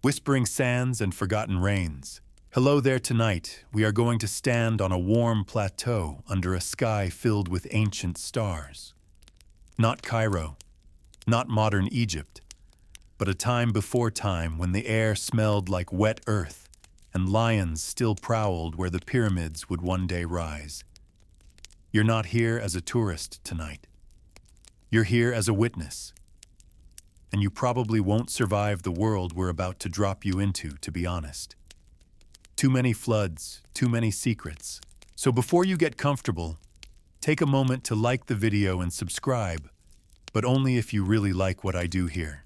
whispering sands and forgotten rains. Hello there tonight. We are going to stand on a warm plateau under a sky filled with ancient stars. Not Cairo, not modern Egypt, but a time before time when the air smelled like wet earth and lions still prowled where the pyramids would one day rise. You're not here as a tourist tonight. You're here as a witness. And you probably won't survive the world we're about to drop you into, to be honest. Too many floods, too many secrets. So before you get comfortable, take a moment to like the video and subscribe, but only if you really like what I do here.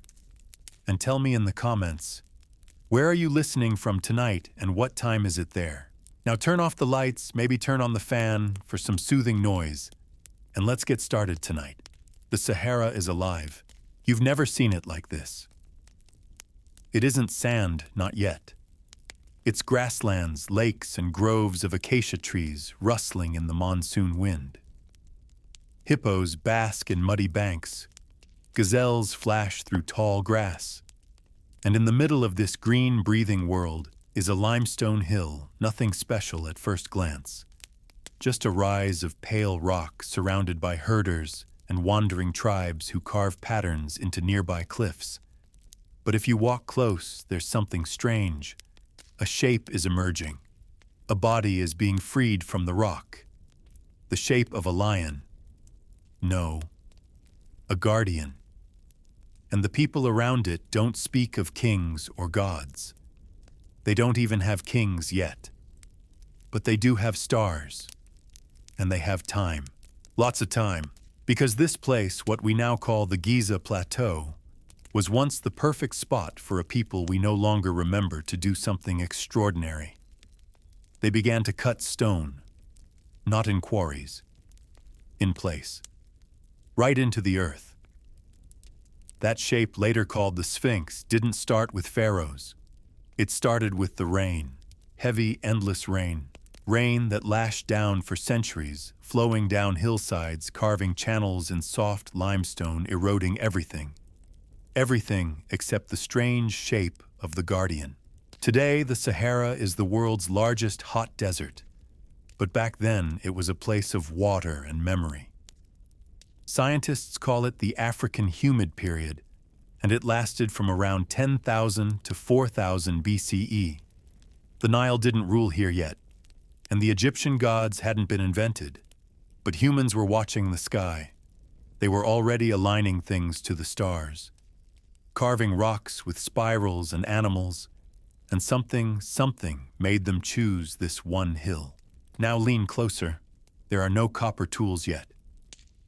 And tell me in the comments, where are you listening from tonight and what time is it there? Now turn off the lights, maybe turn on the fan for some soothing noise, and let's get started tonight. The Sahara is alive. You've never seen it like this. It isn't sand, not yet. It's grasslands, lakes, and groves of acacia trees rustling in the monsoon wind. Hippos bask in muddy banks. Gazelles flash through tall grass. And in the middle of this green, breathing world is a limestone hill, nothing special at first glance. Just a rise of pale rock surrounded by herders and wandering tribes who carve patterns into nearby cliffs. But if you walk close, there's something strange. A shape is emerging. A body is being freed from the rock. The shape of a lion. No, a guardian. And the people around it don't speak of kings or gods. They don't even have kings yet. But they do have stars. And they have time. Lots of time. Because this place, what we now call the Giza Plateau, was once the perfect spot for a people we no longer remember to do something extraordinary. They began to cut stone, not in quarries, in place, right into the earth. That shape, later called the Sphinx, didn't start with pharaohs. It started with the rain, heavy, endless rain. Rain that lashed down for centuries, flowing down hillsides, carving channels in soft limestone, eroding everything. Everything except the strange shape of the guardian. Today, the Sahara is the world's largest hot desert, but back then it was a place of water and memory. Scientists call it the African humid period, and it lasted from around 10,000 to 4,000 BCE. The Nile didn't rule here yet, and the Egyptian gods hadn't been invented, but humans were watching the sky. They were already aligning things to the stars, carving rocks with spirals and animals, and something made them choose this one hill. Now lean closer. There are no copper tools yet,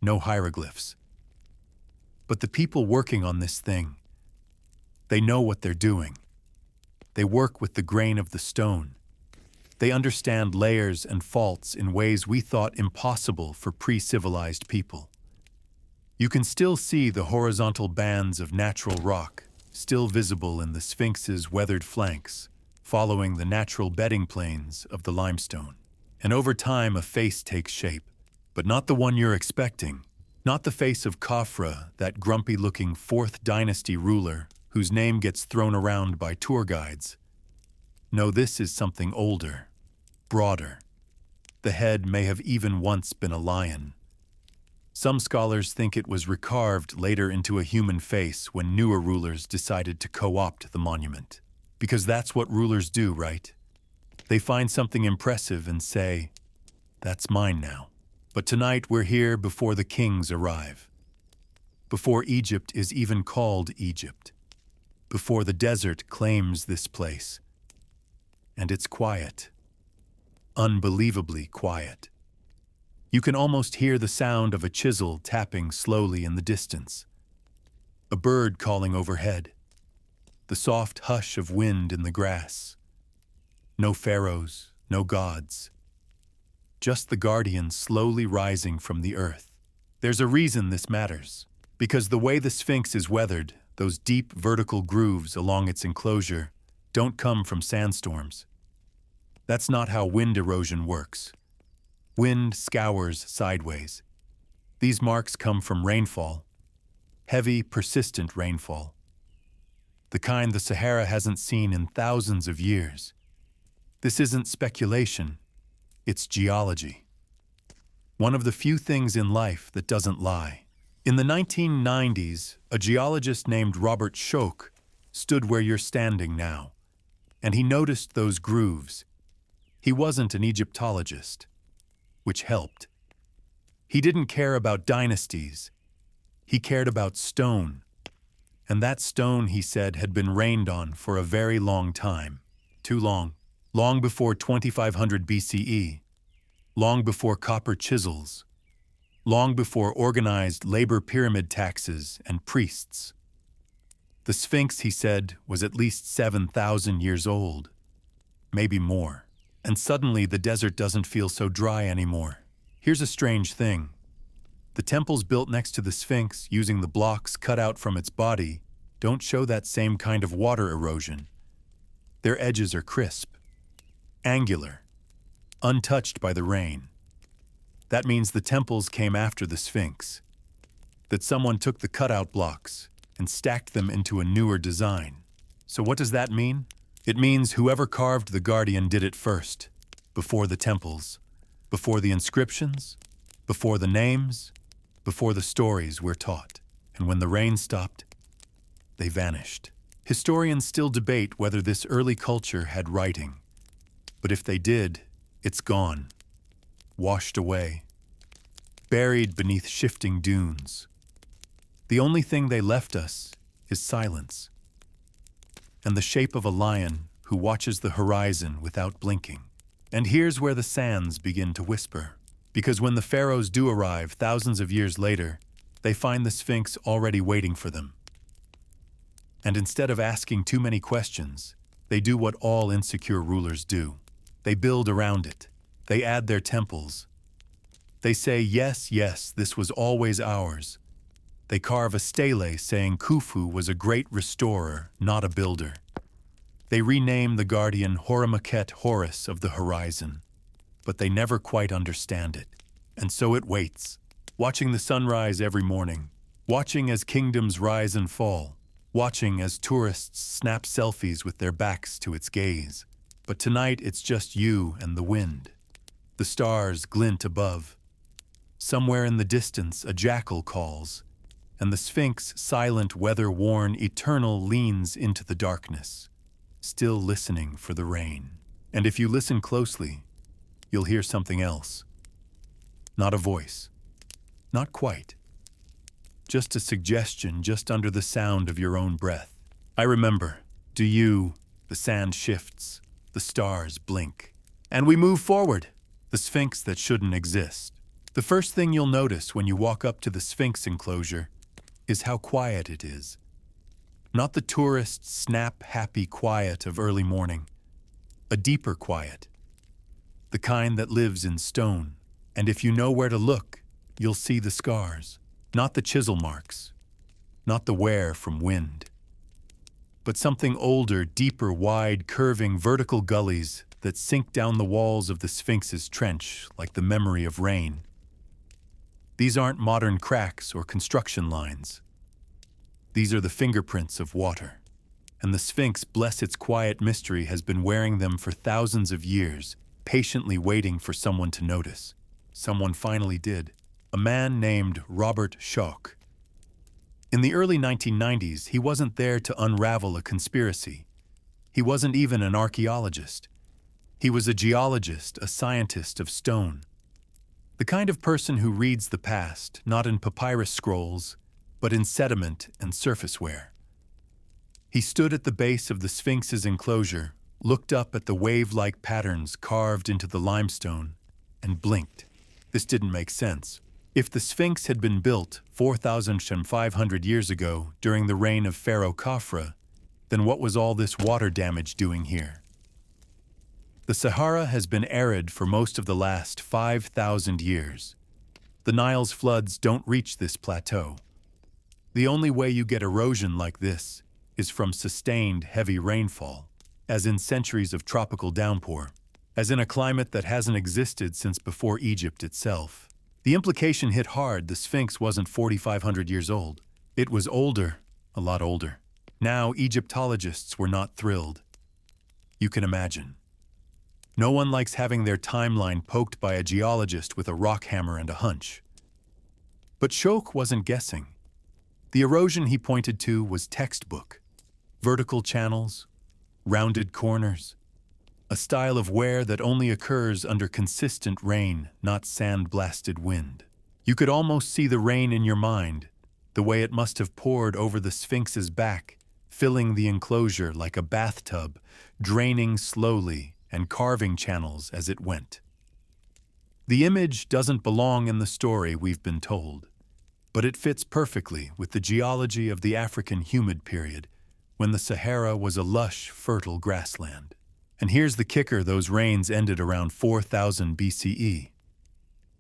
no hieroglyphs. But the people working on this thing, they know what they're doing. They work with the grain of the stone. They understand layers and faults in ways we thought impossible for pre-civilized people. You can still see the horizontal bands of natural rock, still visible in the Sphinx's weathered flanks, following the natural bedding planes of the limestone. And over time, a face takes shape, but not the one you're expecting. Not the face of Khafra, that grumpy-looking 4th dynasty ruler whose name gets thrown around by tour guides. No, this is something older, broader. The head may have even once been a lion. Some scholars think it was recarved later into a human face when newer rulers decided to co-opt the monument. Because that's what rulers do, right? They find something impressive and say, "That's mine now." But tonight we're here before the kings arrive. Before Egypt is even called Egypt. Before the desert claims this place. And it's quiet. Unbelievably quiet. You can almost hear the sound of a chisel tapping slowly in the distance. A bird calling overhead. The soft hush of wind in the grass. No pharaohs, no gods. Just the guardian slowly rising from the earth. There's a reason this matters. Because the way the Sphinx is weathered, those deep vertical grooves along its enclosure, don't come from sandstorms. That's not how wind erosion works. Wind scours sideways. These marks come from rainfall. Heavy, persistent rainfall. the kind the Sahara hasn't seen in thousands of years. This isn't speculation, it's geology. One of the few things in life that doesn't lie. In the 1990s, a geologist named Robert Schoch stood where you're standing now, and he noticed those grooves. He wasn't an Egyptologist, which helped. He didn't care about dynasties. He cared about stone. And that stone, he said, had been rained on for a very long time. Too long. Long before 2500 BCE. Long before copper chisels. Long before organized labor pyramid taxes and priests. The Sphinx, he said, was at least 7,000 years old. Maybe more. And suddenly the desert doesn't feel so dry anymore. Here's a strange thing. The temples built next to the Sphinx, using the blocks cut out from its body, don't show that same kind of water erosion. Their edges are crisp, angular, untouched by the rain. That means the temples came after the Sphinx. That someone took the cutout blocks and stacked them into a newer design. So what does that mean? It means whoever carved the Guardian did it first, before the temples, before the inscriptions, before the names, before the stories we're taught. And when the rain stopped, they vanished. Historians still debate whether this early culture had writing. But if they did, it's gone, washed away, buried beneath shifting dunes. The only thing they left us is silence, and the shape of a lion who watches the horizon without blinking. And here's where the sands begin to whisper, because when the pharaohs do arrive thousands of years later, they find the Sphinx already waiting for them. And instead of asking too many questions, they do what all insecure rulers do. They build around it. They add their temples. They say, yes, yes, this was always ours. They carve a stele saying Khufu was a great restorer, not a builder. They rename the Guardian Horemakhet Horus of the horizon, but they never quite understand it. And so it waits, watching the sunrise every morning, watching as kingdoms rise and fall, watching as tourists snap selfies with their backs to its gaze. But tonight it's just you and the wind. The stars glint above. Somewhere in the distance a jackal calls, and the Sphinx, silent, weather-worn, eternal, leans into the darkness, still listening for the rain. And if you listen closely, you'll hear something else. Not a voice. Not quite. Just a suggestion just under the sound of your own breath. I remember. Do you? The sand shifts. The stars blink. And we move forward. The Sphinx that shouldn't exist. The first thing you'll notice when you walk up to the Sphinx enclosure is how quiet it is. Not the tourist snap-happy quiet of early morning. A deeper quiet. The kind that lives in stone. And if you know where to look, you'll see the scars. Not the chisel marks. Not the wear from wind. But something older, deeper, wide, curving, vertical gullies that sink down the walls of the Sphinx's trench like the memory of rain. These aren't modern cracks or construction lines. These are the fingerprints of water. And the Sphinx, bless its quiet mystery, has been wearing them for thousands of years, patiently waiting for someone to notice. Someone finally did. A man named Robert Schoch. In the early 1990s, he wasn't there to unravel a conspiracy. He wasn't even an archaeologist. He was a geologist, a scientist of stone. The kind of person who reads the past, not in papyrus scrolls, but in sediment and surface wear. He stood at the base of the Sphinx's enclosure, looked up at the wave-like patterns carved into the limestone, and blinked. This didn't make sense. If the Sphinx had been built 4,500 years ago during the reign of Pharaoh Khafra, then what was all this water damage doing here? The Sahara has been arid for most of the last 5,000 years. The Nile's floods don't reach this plateau. The only way you get erosion like this is from sustained heavy rainfall, as in centuries of tropical downpour, as in a climate that hasn't existed since before Egypt itself. The implication hit hard. The Sphinx wasn't 4,500 years old. It was older, a lot older. Now, Egyptologists were not thrilled. You can imagine. No one likes having their timeline poked by a geologist with a rock hammer and a hunch. But Shok wasn't guessing. The erosion he pointed to was textbook. Vertical channels, rounded corners, a style of wear that only occurs under consistent rain, not sand-blasted wind. You could almost see the rain in your mind, the way it must have poured over the Sphinx's back, filling the enclosure like a bathtub, draining slowly and carving channels as it went. The image doesn't belong in the story we've been told, but it fits perfectly with the geology of the African humid period, when the Sahara was a lush, fertile grassland. And here's the kicker: those rains ended around 4000 BCE,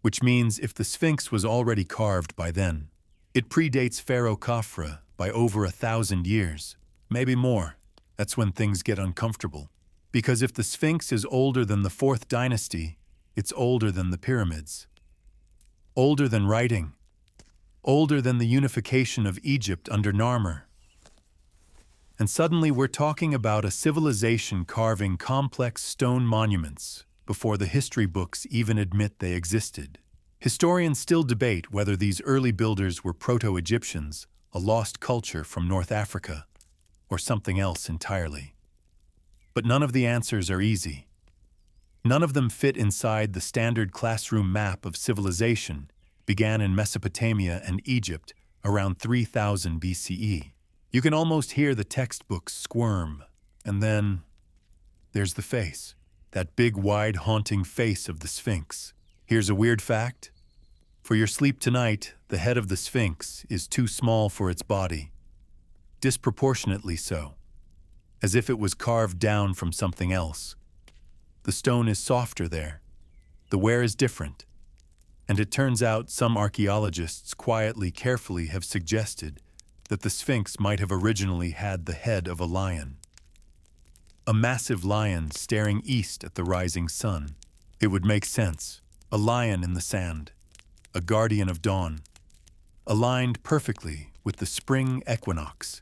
which means if the Sphinx was already carved by then, it predates Pharaoh Khafre by over 1,000 years, maybe more. That's when things get uncomfortable. Because if the Sphinx is older than the 4th dynasty, it's older than the pyramids, older than writing, older than the unification of Egypt under Narmer. And suddenly we're talking about a civilization carving complex stone monuments before the history books even admit they existed. Historians still debate whether these early builders were Proto-Egyptians, a lost culture from North Africa, or something else entirely. But none of the answers are easy. None of them fit inside the standard classroom map of civilization began in Mesopotamia and Egypt around 3000 BCE. You can almost hear the textbooks squirm, and then there's the face, that big, wide, haunting face of the Sphinx. Here's a weird fact. For your sleep tonight, the head of the Sphinx is too small for its body, disproportionately so, as if it was carved down from something else. The stone is softer there. The wear is different. And it turns out some archaeologists quietly, carefully have suggested that the Sphinx might have originally had the head of a lion. A massive lion staring east at the rising sun. It would make sense. A lion in the sand, a guardian of dawn, aligned perfectly with the spring equinox.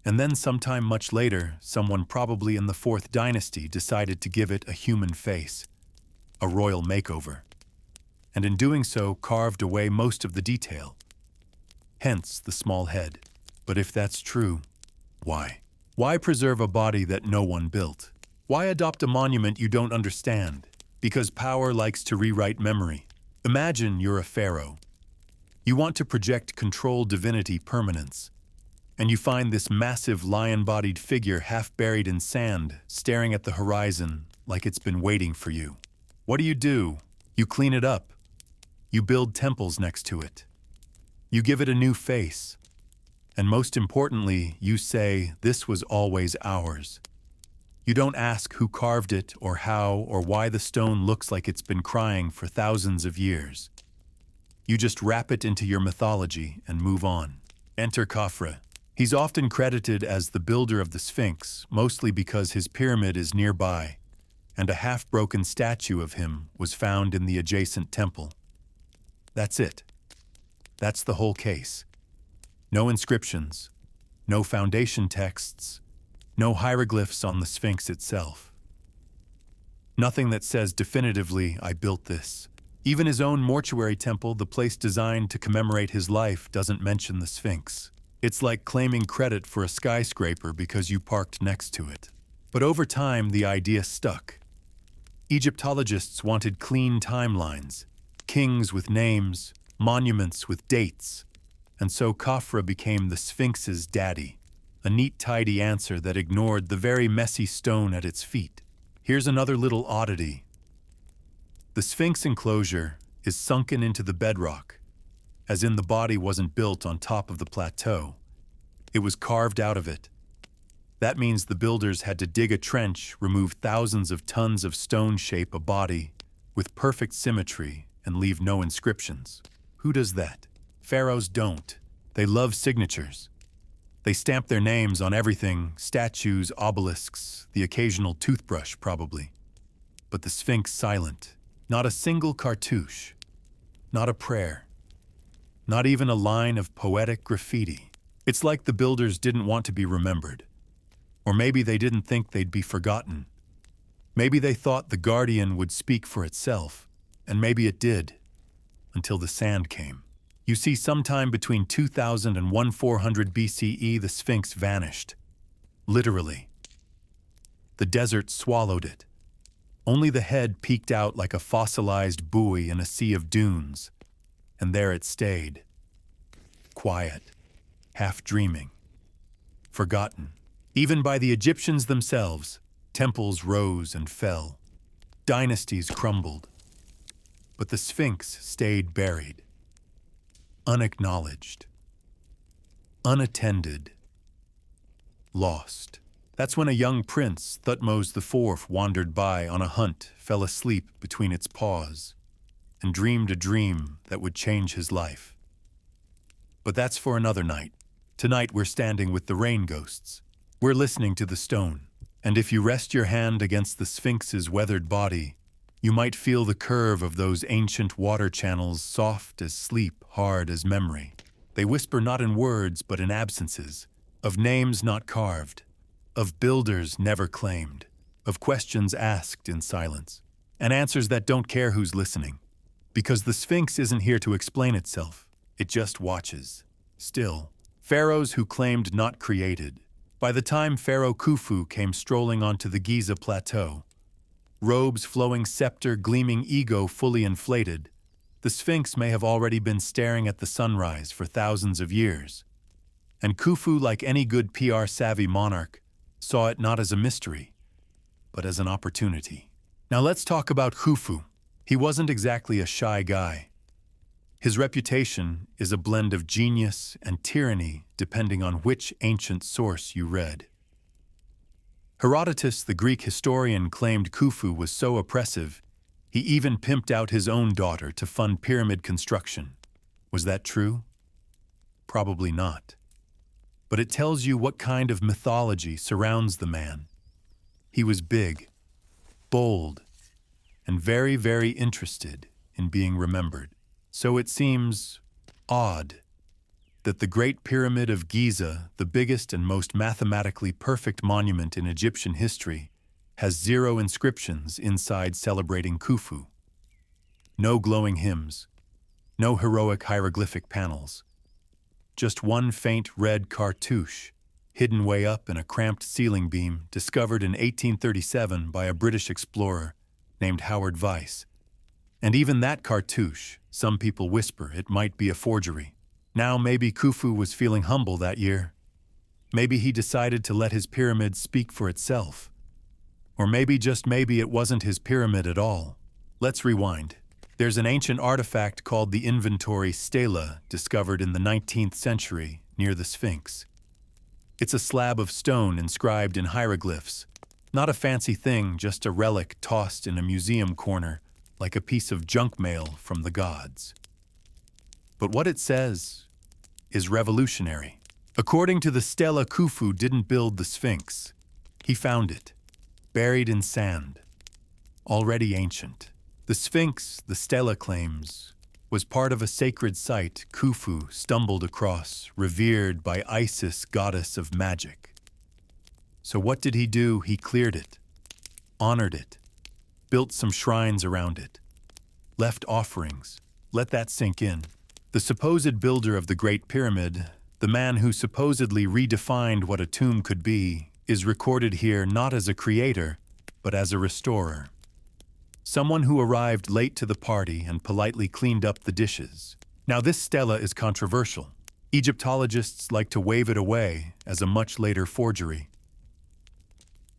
And then sometime much later, someone probably in the 4th dynasty decided to give it a human face, a royal makeover, and in doing so carved away most of the detail. Hence the small head. But if that's true, why? Why preserve a body that no one built? Why adopt a monument you don't understand? Because power likes to rewrite memory. Imagine you're a pharaoh. You want to project control, divinity, permanence. And you find this massive lion-bodied figure half buried in sand, staring at the horizon like it's been waiting for you. What do? You clean it up. You build temples next to it. You give it a new face. And most importantly, you say, this was always ours. You don't ask who carved it or how or why the stone looks like it's been crying for thousands of years. You just wrap it into your mythology and move on. Enter Khafre. He's often credited as the builder of the Sphinx, mostly because his pyramid is nearby, and a half-broken statue of him was found in the adjacent temple. That's it. That's the whole case. No inscriptions, no foundation texts, no hieroglyphs on the Sphinx itself. Nothing that says definitively, I built this. Even his own mortuary temple, the place designed to commemorate his life, doesn't mention the Sphinx. It's like claiming credit for a skyscraper because you parked next to it. But over time, the idea stuck. Egyptologists wanted clean timelines, kings with names, monuments with dates, and so Khafre became the Sphinx's daddy, a neat, tidy answer that ignored the very messy stone at its feet. Here's another little oddity. The Sphinx enclosure is sunken into the bedrock, as in the body wasn't built on top of the plateau. It was carved out of it. That means the builders had to dig a trench, remove thousands of tons of stone, shape a body with perfect symmetry, and leave no inscriptions. Who does that? Pharaohs don't. They love signatures. They stamp their names on everything, statues, obelisks, the occasional toothbrush probably. But the Sphinx silent. Not a single cartouche. Not a prayer. Not even a line of poetic graffiti. It's like the builders didn't want to be remembered. Or maybe they didn't think they'd be forgotten. Maybe they thought the guardian would speak for itself, and maybe it did, until the sand came. You see, sometime between 2000 and 1400 BCE, the Sphinx vanished. Literally. The desert swallowed it. Only the head peeked out like a fossilized buoy in a sea of dunes, and there it stayed. Quiet, half dreaming, forgotten. Even by the Egyptians themselves, temples rose and fell. Dynasties crumbled. But the Sphinx stayed buried, unacknowledged, unattended, lost. That's when a young prince, Thutmose IV, wandered by on a hunt, fell asleep between its paws, and dreamed a dream that would change his life. But that's for another night. Tonight we're standing with the rain ghosts. We're listening to the stone, and if you rest your hand against the Sphinx's weathered body, you might feel the curve of those ancient water channels, soft as sleep, hard as memory. They whisper not in words but in absences, of names not carved, of builders never claimed, of questions asked in silence, and answers that don't care who's listening. Because the Sphinx isn't here to explain itself, it just watches. Still, pharaohs who claimed not created. By the time Pharaoh Khufu came strolling onto the Giza plateau, robes flowing, scepter gleaming, ego fully inflated, the Sphinx may have already been staring at the sunrise for thousands of years. And Khufu, like any good PR-savvy monarch, saw it not as a mystery, but as an opportunity. Now let's talk about Khufu. He wasn't exactly a shy guy. His reputation is a blend of genius and tyranny depending on which ancient source you read. Herodotus, the Greek historian, claimed Khufu was so oppressive, he even pimped out his own daughter to fund pyramid construction. Was that true? Probably not. But it tells you what kind of mythology surrounds the man. He was big, bold, and very, very interested in being remembered. So it seems odd that the Great Pyramid of Giza, the biggest and most mathematically perfect monument in Egyptian history, has 0 inscriptions inside celebrating Khufu. No glowing hymns, no heroic hieroglyphic panels. Just one faint red cartouche, hidden way up in a cramped ceiling beam, discovered in 1837 by a British explorer named Howard Vyse. And even that cartouche, some people whisper it might be a forgery. Now maybe Khufu was feeling humble that year. Maybe he decided to let his pyramid speak for itself. Or maybe, just maybe, it wasn't his pyramid at all. Let's rewind. There's an ancient artifact called the inventory stela discovered in the 19th century near the Sphinx. It's a slab of stone inscribed in hieroglyphs. Not a fancy thing, just a relic tossed in a museum corner, like a piece of junk mail from the gods. But what it says is revolutionary. According to the stela, Khufu didn't build the Sphinx. He found it, buried in sand, already ancient. The Sphinx, the stela claims, was part of a sacred site Khufu stumbled across, revered by Isis, goddess of magic. So what did he do? He cleared it, honored it, built some shrines around it, left offerings. Let that sink in. The supposed builder of the Great Pyramid, the man who supposedly redefined what a tomb could be, is recorded here not as a creator, but as a restorer. Someone who arrived late to the party and politely cleaned up the dishes. Now this stela is controversial. Egyptologists like to wave it away as a much later forgery.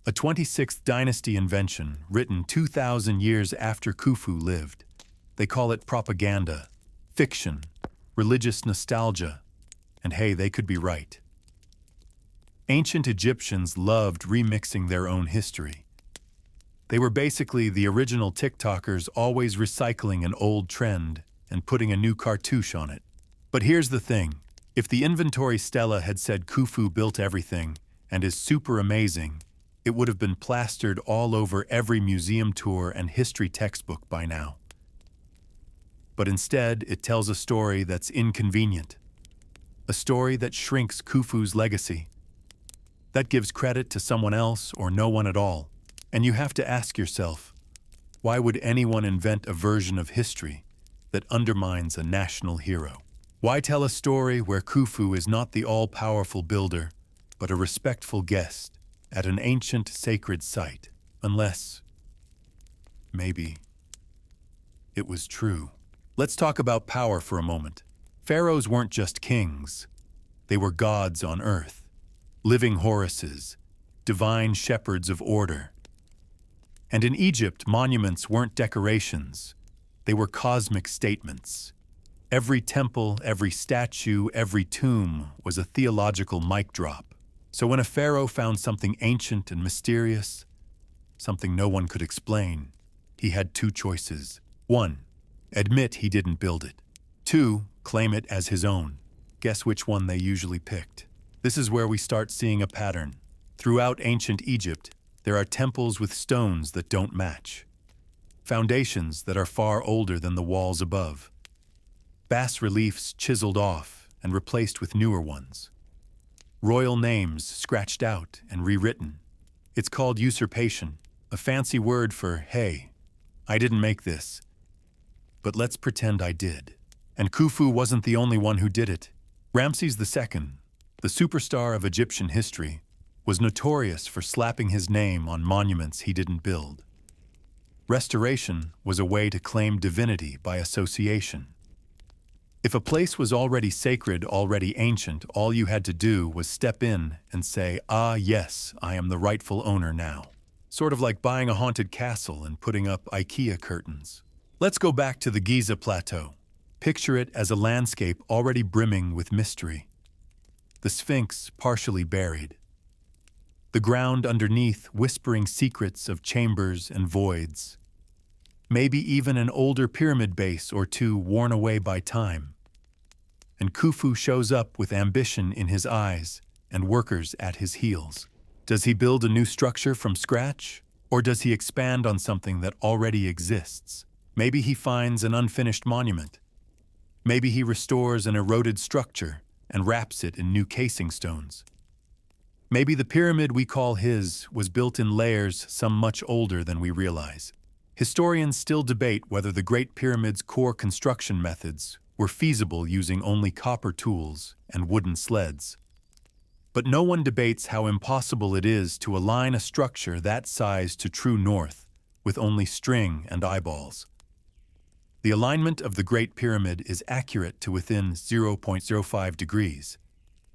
A 26th dynasty invention written 2,000 years after Khufu lived. They call it propaganda, fiction, religious nostalgia, and hey, they could be right. Ancient Egyptians loved remixing their own history. They were basically the original TikTokers, always recycling an old trend and putting a new cartouche on it. But here's the thing. If the inventory stela had said Khufu built everything and is super amazing, it would have been plastered all over every museum tour and history textbook by now. But instead, it tells a story that's inconvenient, a story that shrinks Khufu's legacy, that gives credit to someone else or no one at all. And you have to ask yourself, why would anyone invent a version of history that undermines a national hero? Why tell a story where Khufu is not the all-powerful builder, but a respectful guest at an ancient sacred site, unless, maybe, it was true? Let's talk about power for a moment. Pharaohs weren't just kings. They were gods on earth, living Horuses, divine shepherds of order. And in Egypt, monuments weren't decorations. They were cosmic statements. Every temple, every statue, every tomb was a theological mic drop. So when a pharaoh found something ancient and mysterious, something no one could explain, he had two choices. 1, admit he didn't build it. 2, claim it as his own. Guess which one they usually picked? This is where we start seeing a pattern. Throughout ancient Egypt, there are temples with stones that don't match, foundations that are far older than the walls above, bas-reliefs chiseled off and replaced with newer ones, royal names scratched out and rewritten. It's called usurpation, a fancy word for, hey, I didn't make this, but let's pretend I did. And Khufu wasn't the only one who did it. Ramses II, the superstar of Egyptian history, was notorious for slapping his name on monuments he didn't build. Restoration was a way to claim divinity by association. If a place was already sacred, already ancient, all you had to do was step in and say, ah, yes, I am the rightful owner now. Sort of like buying a haunted castle and putting up IKEA curtains. Let's go back to the Giza Plateau. Picture it as a landscape already brimming with mystery. The Sphinx partially buried. The ground underneath whispering secrets of chambers and voids. Maybe even an older pyramid base or two worn away by time. And Khufu shows up with ambition in his eyes and workers at his heels. Does he build a new structure from scratch? Or does he expand on something that already exists? Maybe he finds an unfinished monument. Maybe he restores an eroded structure and wraps it in new casing stones. Maybe the pyramid we call his was built in layers some much older than we realize. Historians still debate whether the Great Pyramid's core construction methods were feasible using only copper tools and wooden sleds. But no one debates how impossible it is to align a structure that size to true north with only string and eyeballs. The alignment of the Great Pyramid is accurate to within 0.05 degrees.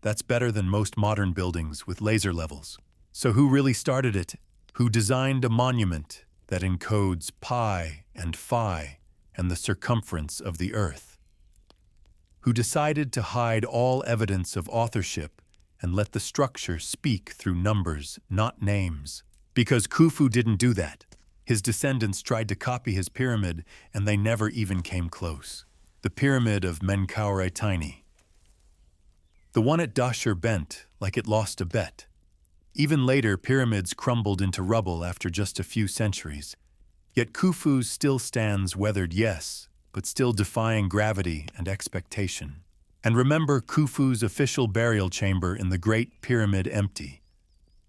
That's better than most modern buildings with laser levels. So who really started it? Who designed a monument that encodes pi and phi and the circumference of the earth? Who decided to hide all evidence of authorship and let the structure speak through numbers, not names? Because Khufu didn't do that. His descendants tried to copy his pyramid, and they never even came close. The pyramid of Menkaure Tiny. The one at Dashur bent like it lost a bet. Even later, pyramids crumbled into rubble after just a few centuries. Yet Khufu's still stands weathered, yes, but still defying gravity and expectation. And remember Khufu's official burial chamber in the Great Pyramid empty.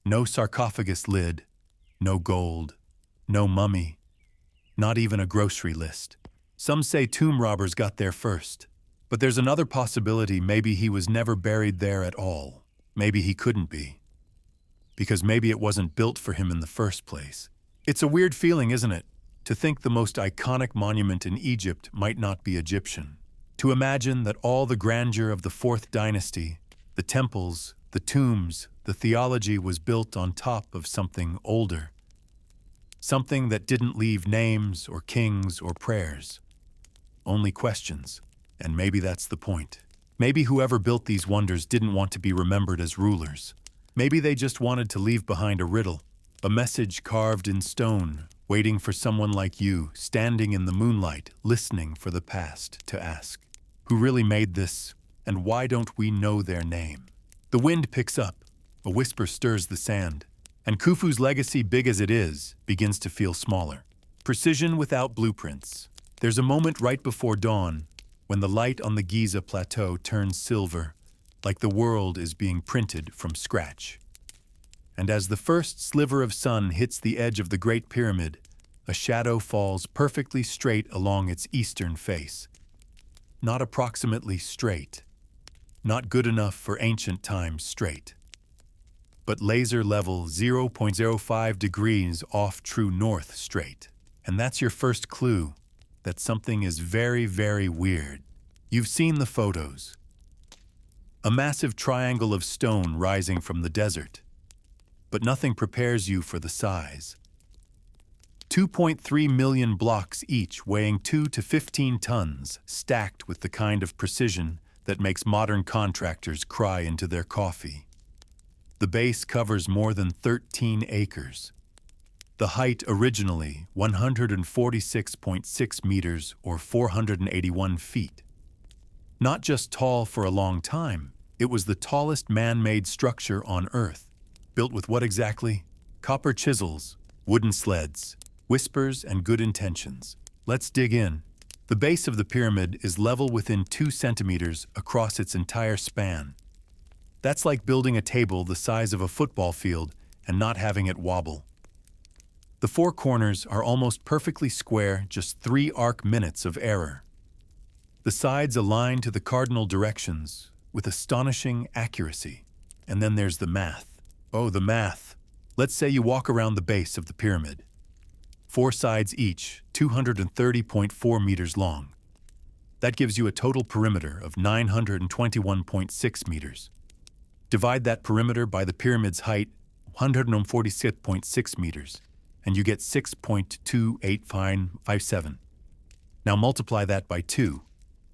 No sarcophagus lid, no gold. No mummy, not even a grocery list. Some say tomb robbers got there first, but there's another possibility. Maybe he was never buried there at all. Maybe he couldn't be, because maybe it wasn't built for him in the first place. It's a weird feeling, isn't it, to think the most iconic monument in Egypt might not be Egyptian. To imagine that all the grandeur of the Fourth Dynasty, the temples, the tombs, the theology was built on top of something older. Something that didn't leave names or kings or prayers. Only questions. And maybe that's the point. Maybe whoever built these wonders didn't want to be remembered as rulers. Maybe they just wanted to leave behind a riddle, a message carved in stone, waiting for someone like you, standing in the moonlight, listening for the past to ask, who really made this, and why don't we know their name? The wind picks up, a whisper stirs the sand. And Khufu's legacy, big as it is, begins to feel smaller. Precision without blueprints. There's a moment right before dawn when the light on the Giza Plateau turns silver, like the world is being printed from scratch. And as the first sliver of sun hits the edge of the Great Pyramid, a shadow falls perfectly straight along its eastern face. Not approximately straight, not good enough for ancient times straight, but laser level 0.05 degrees off true north straight. And that's your first clue that something is very, very weird. You've seen the photos. A massive triangle of stone rising from the desert, but nothing prepares you for the size. 2.3 million blocks each, weighing 2 to 15 tons, stacked with the kind of precision that makes modern contractors cry into their coffee. The base covers more than 13 acres. The height originally 146.6 meters or 481 feet. Not just tall for a long time, it was the tallest man-made structure on Earth. Built with what exactly? Copper chisels, wooden sleds, whispers, and good intentions. Let's dig in. The base of the pyramid is level within 2 centimeters across its entire span. That's like building a table the size of a football field and not having it wobble. The 4 corners are almost perfectly square, just 3 arc minutes of error. The sides align to the cardinal directions with astonishing accuracy. And then there's the math. Oh, the math. Let's say you walk around the base of the pyramid. 4 sides each, 230.4 meters long. That gives you a total perimeter of 921.6 meters. Divide that perimeter by the pyramid's height, 146.6 meters, and you get 6.2857. Now multiply that by 2,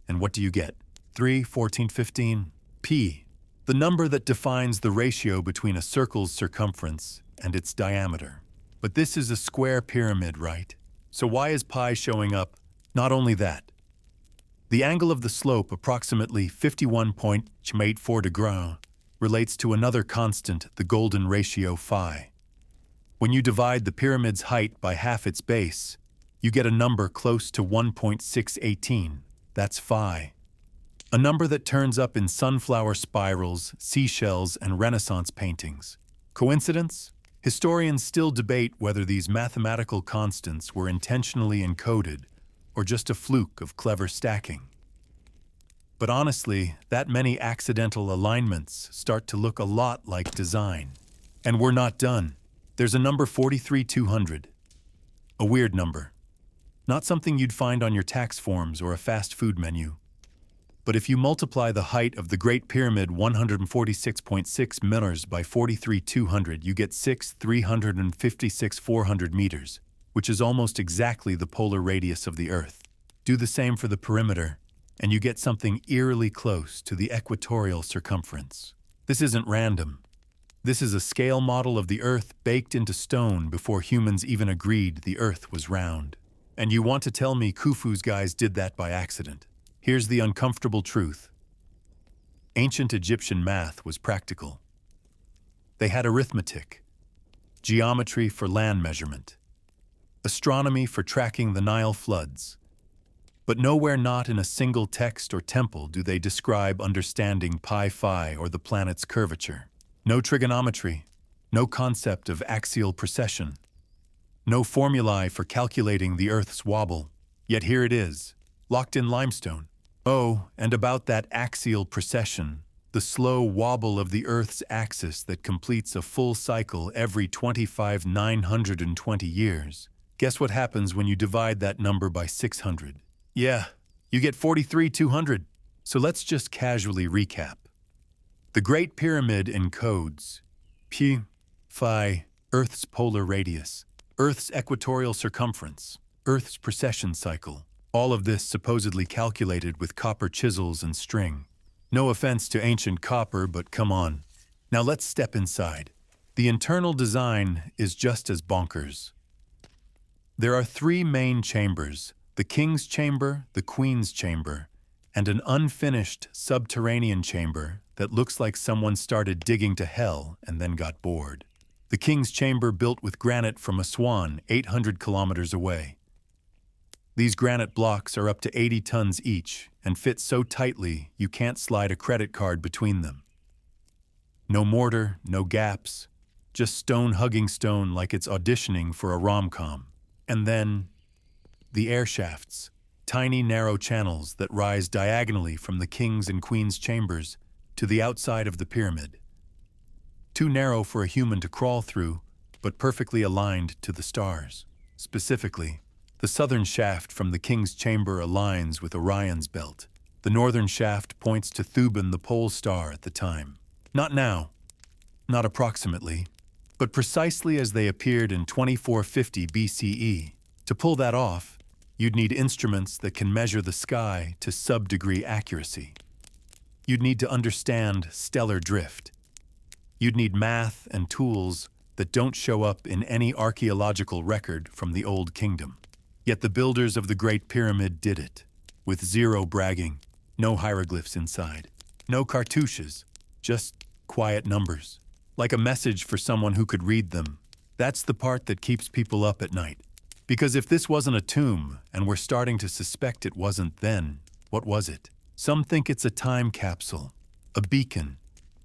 and what do you get? 3, 14, 15. P, the number that defines the ratio between a circle's circumference and its diameter. But this is a square pyramid, right? So why is pi showing up? Not only that. The angle of the slope, approximately 51.84 degrees, relates to another constant, the golden ratio phi. When you divide the pyramid's height by half its base, you get a number close to 1.618. That's phi. A number that turns up in sunflower spirals, seashells, and Renaissance paintings. Coincidence? Historians still debate whether these mathematical constants were intentionally encoded or just a fluke of clever stacking. But honestly, that many accidental alignments start to look a lot like design. And we're not done. There's a number 43,200. A weird number. Not something you'd find on your tax forms or a fast food menu. But if you multiply the height of the Great Pyramid 146.6 meters by 43,200, you get 6,356,400 meters, which is almost exactly the polar radius of the Earth. Do the same for the perimeter, and you get something eerily close to the equatorial circumference. This isn't random. This is a scale model of the Earth baked into stone before humans even agreed the Earth was round. And you want to tell me Khufu's guys did that by accident? Here's the uncomfortable truth. Ancient Egyptian math was practical. They had arithmetic, geometry for land measurement, astronomy for tracking the Nile floods. But nowhere, not in a single text or temple, do they describe understanding pi phi or the planet's curvature. No trigonometry, no concept of axial precession, no formulae for calculating the Earth's wobble. Yet here it is, locked in limestone. Oh, and about that axial precession, the slow wobble of the Earth's axis that completes a full cycle every 25,920 years. Guess what happens when you divide that number by 600? Yeah, you get 43,200. So let's just casually recap. The Great Pyramid encodes P, phi, Earth's polar radius, Earth's equatorial circumference, Earth's precession cycle. All of this supposedly calculated with copper chisels and string. No offense to ancient copper, but come on. Now let's step inside. The internal design is just as bonkers. There are 3 main chambers, the King's Chamber, the Queen's Chamber, and an unfinished subterranean chamber that looks like someone started digging to hell and then got bored. The King's Chamber built with granite from Aswan, 800 kilometers away. These granite blocks are up to 80 tons each and fit so tightly you can't slide a credit card between them. No mortar, no gaps, just stone hugging stone like it's auditioning for a rom-com. And then, the air shafts, tiny narrow channels that rise diagonally from the king's and queen's chambers to the outside of the pyramid. Too narrow for a human to crawl through, but perfectly aligned to the stars. Specifically, the southern shaft from the king's chamber aligns with Orion's belt. The northern shaft points to Thuban, the pole star at the time. Not now, not approximately, but precisely as they appeared in 2450 BCE. To pull that off, you'd need instruments that can measure the sky to sub-degree accuracy. You'd need to understand stellar drift. You'd need math and tools that don't show up in any archaeological record from the Old Kingdom. Yet the builders of the Great Pyramid did it, with zero bragging, no hieroglyphs inside, no cartouches, just quiet numbers, like a message for someone who could read them. That's the part that keeps people up at night. Because if this wasn't a tomb, and we're starting to suspect it wasn't then, what was it? Some think it's a time capsule, a beacon,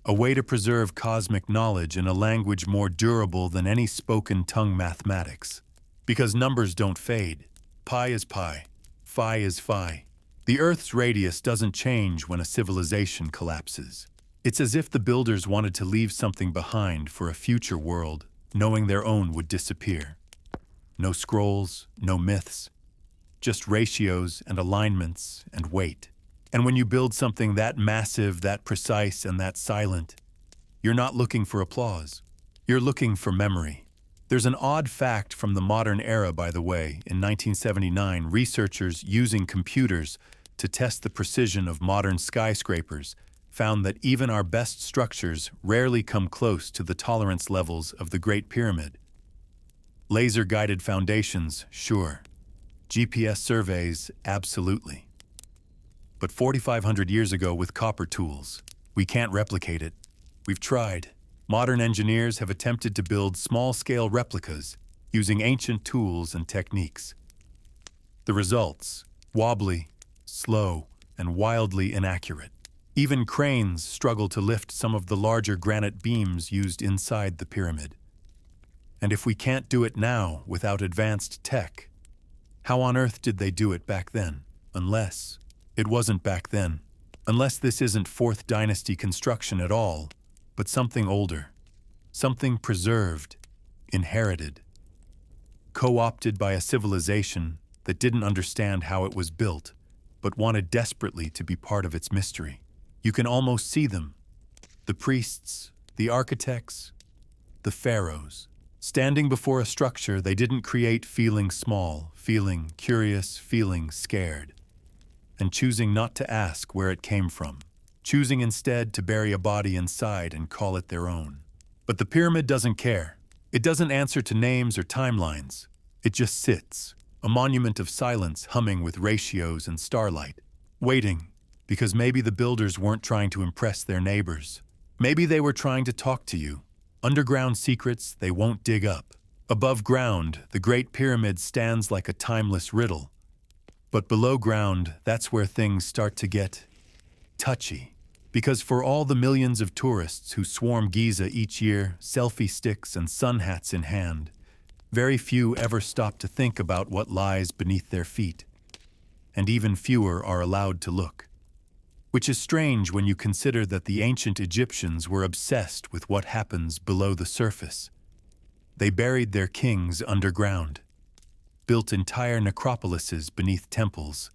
a way to preserve cosmic knowledge in a language more durable than any spoken tongue mathematics. Because numbers don't fade. Pi is pi, phi is phi. The Earth's radius doesn't change when a civilization collapses. It's as if the builders wanted to leave something behind for a future world, knowing their own would disappear. No scrolls, no myths, just ratios and alignments and weight. And when you build something that massive, that precise, and that silent, you're not looking for applause. You're looking for memory. There's an odd fact from the modern era, by the way. In 1979, researchers using computers to test the precision of modern skyscrapers found that even our best structures rarely come close to the tolerance levels of the Great Pyramid. Laser-guided foundations, sure. GPS surveys, absolutely. But 4,500 years ago with copper tools, we can't replicate it. We've tried. Modern engineers have attempted to build small-scale replicas using ancient tools and techniques. The results, wobbly, slow, and wildly inaccurate. Even cranes struggle to lift some of the larger granite beams used inside the pyramid. And if we can't do it now without advanced tech, how on earth did they do it back then? Unless it wasn't back then. Unless this isn't 4th Dynasty construction at all, but something older. Something preserved, inherited, co-opted by a civilization that didn't understand how it was built, but wanted desperately to be part of its mystery. You can almost see them. The priests, the architects, the pharaohs. Standing before a structure they didn't create, feeling small, feeling curious, feeling scared, and choosing not to ask where it came from, choosing instead to bury a body inside and call it their own. But the pyramid doesn't care. It doesn't answer to names or timelines. It just sits, a monument of silence humming with ratios and starlight, waiting, because maybe the builders weren't trying to impress their neighbors. Maybe they were trying to talk to you. Underground secrets they won't dig up. Above ground, the Great Pyramid stands like a timeless riddle. But below ground, that's where things start to get touchy. Because for all the millions of tourists who swarm Giza each year, selfie sticks and sun hats in hand, very few ever stop to think about what lies beneath their feet. And even fewer are allowed to look. Which is strange when you consider that the ancient Egyptians were obsessed with what happens below the surface. They buried their kings underground, built entire necropolises beneath temples.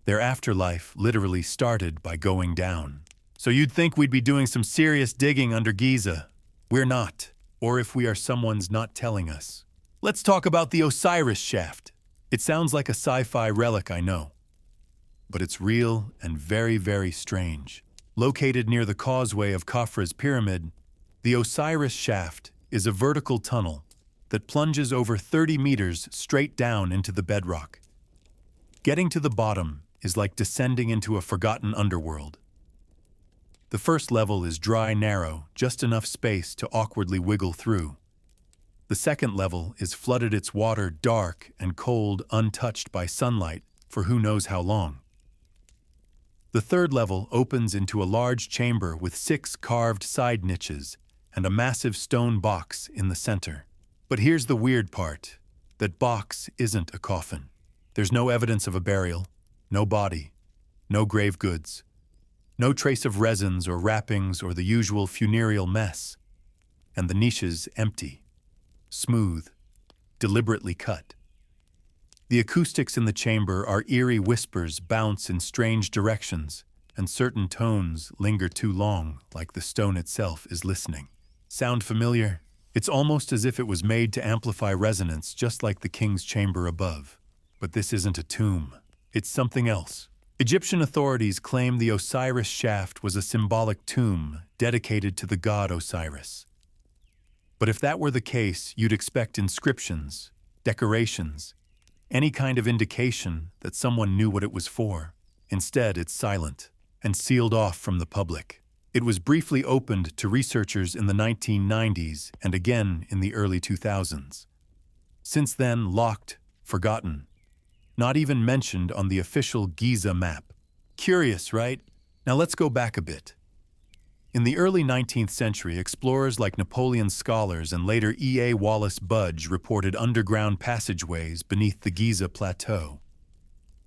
Their afterlife literally started by going down. So you'd think we'd be doing some serious digging under Giza. We're not, or if we are, someone's not telling us. Let's talk about the Osiris shaft. It sounds like a sci-fi relic, I know. But it's real and very, very strange. Located near the causeway of Khafra's pyramid, the Osiris shaft is a vertical tunnel that plunges over 30 meters straight down into the bedrock. Getting to the bottom is like descending into a forgotten underworld. The first level is dry, narrow, just enough space to awkwardly wiggle through. The second level is flooded, its water dark and cold, untouched by sunlight for who knows how long. The third level opens into a large chamber with 6 carved side niches and a massive stone box in the center. But here's the weird part. That box isn't a coffin. There's no evidence of a burial, no body, no grave goods, no trace of resins or wrappings or the usual funereal mess. And the niches empty, smooth, deliberately cut. The acoustics in the chamber are eerie whispers, bounce in strange directions, and certain tones linger too long, like the stone itself is listening. Sound familiar? It's almost as if it was made to amplify resonance, just like the king's chamber above. But this isn't a tomb. It's something else. Egyptian authorities claim the Osiris shaft was a symbolic tomb dedicated to the god Osiris. But if that were the case, you'd expect inscriptions, decorations, any kind of indication that someone knew what it was for. Instead, it's silent and sealed off from the public. It was briefly opened to researchers in the 1990s and again in the early 2000s. Since then, locked, forgotten, not even mentioned on the official Giza map. Curious, right? Now let's go back a bit. In the early 19th century, explorers like Napoleon's scholars and later E.A. Wallace Budge reported underground passageways beneath the Giza Plateau.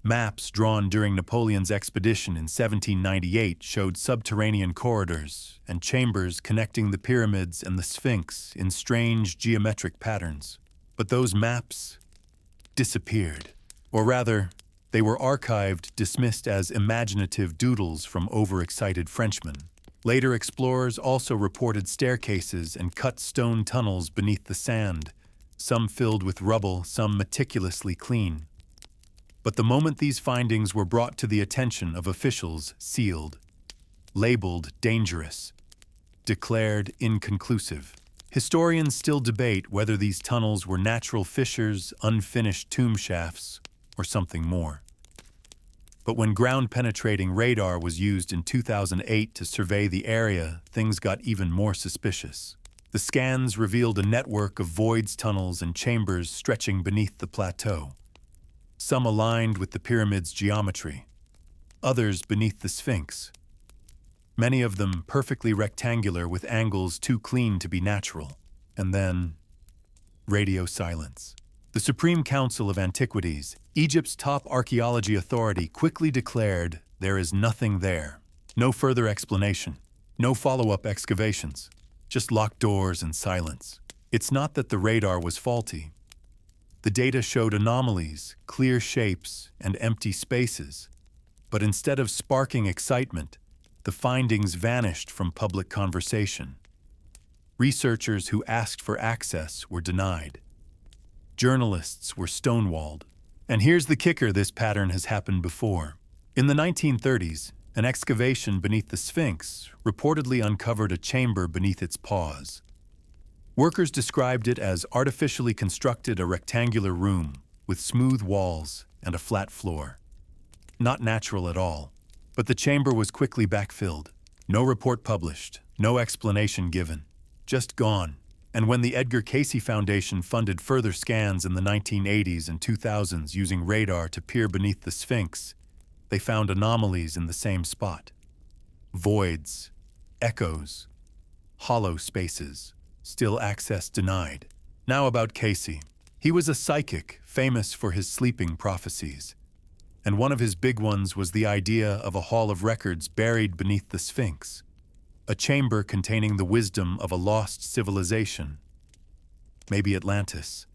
Maps drawn during Napoleon's expedition in 1798 showed subterranean corridors and chambers connecting the pyramids and the Sphinx in strange geometric patterns. But those maps disappeared. Or rather, they were archived, dismissed as imaginative doodles from overexcited Frenchmen. Later explorers also reported staircases and cut stone tunnels beneath the sand, some filled with rubble, some meticulously clean. But the moment these findings were brought to the attention of officials, sealed, labeled dangerous, declared inconclusive. Historians still debate whether these tunnels were natural fissures, unfinished tomb shafts, or something more. But when ground-penetrating radar was used in 2008 to survey the area, things got even more suspicious. The scans revealed a network of voids, tunnels, and chambers stretching beneath the plateau. Some aligned with the pyramid's geometry, others beneath the Sphinx. Many of them perfectly rectangular with angles too clean to be natural. And then, radio silence. The Supreme Council of Antiquities, Egypt's top archaeology authority, quickly declared there is nothing there. No further explanation, no follow-up excavations, just locked doors and silence. It's not that the radar was faulty. The data showed anomalies, clear shapes, and empty spaces. But instead of sparking excitement, the findings vanished from public conversation. Researchers who asked for access were denied. Journalists were stonewalled. And here's the kicker: this pattern has happened before. In the 1930s, an excavation beneath the Sphinx reportedly uncovered a chamber beneath its paws. Workers described it as artificially constructed, a rectangular room with smooth walls and a flat floor. Not natural at all. But the chamber was quickly backfilled. No report published, no explanation given. Just gone. And when the Edgar Cayce Foundation funded further scans in the 1980s and 2000s using radar to peer beneath the Sphinx, they found anomalies in the same spot. Voids, echoes, hollow spaces, still access denied. Now about Cayce. He was a psychic, famous for his sleeping prophecies. And one of his big ones was the idea of a hall of records buried beneath the Sphinx. A chamber containing the wisdom of a lost civilization. Maybe Atlantis.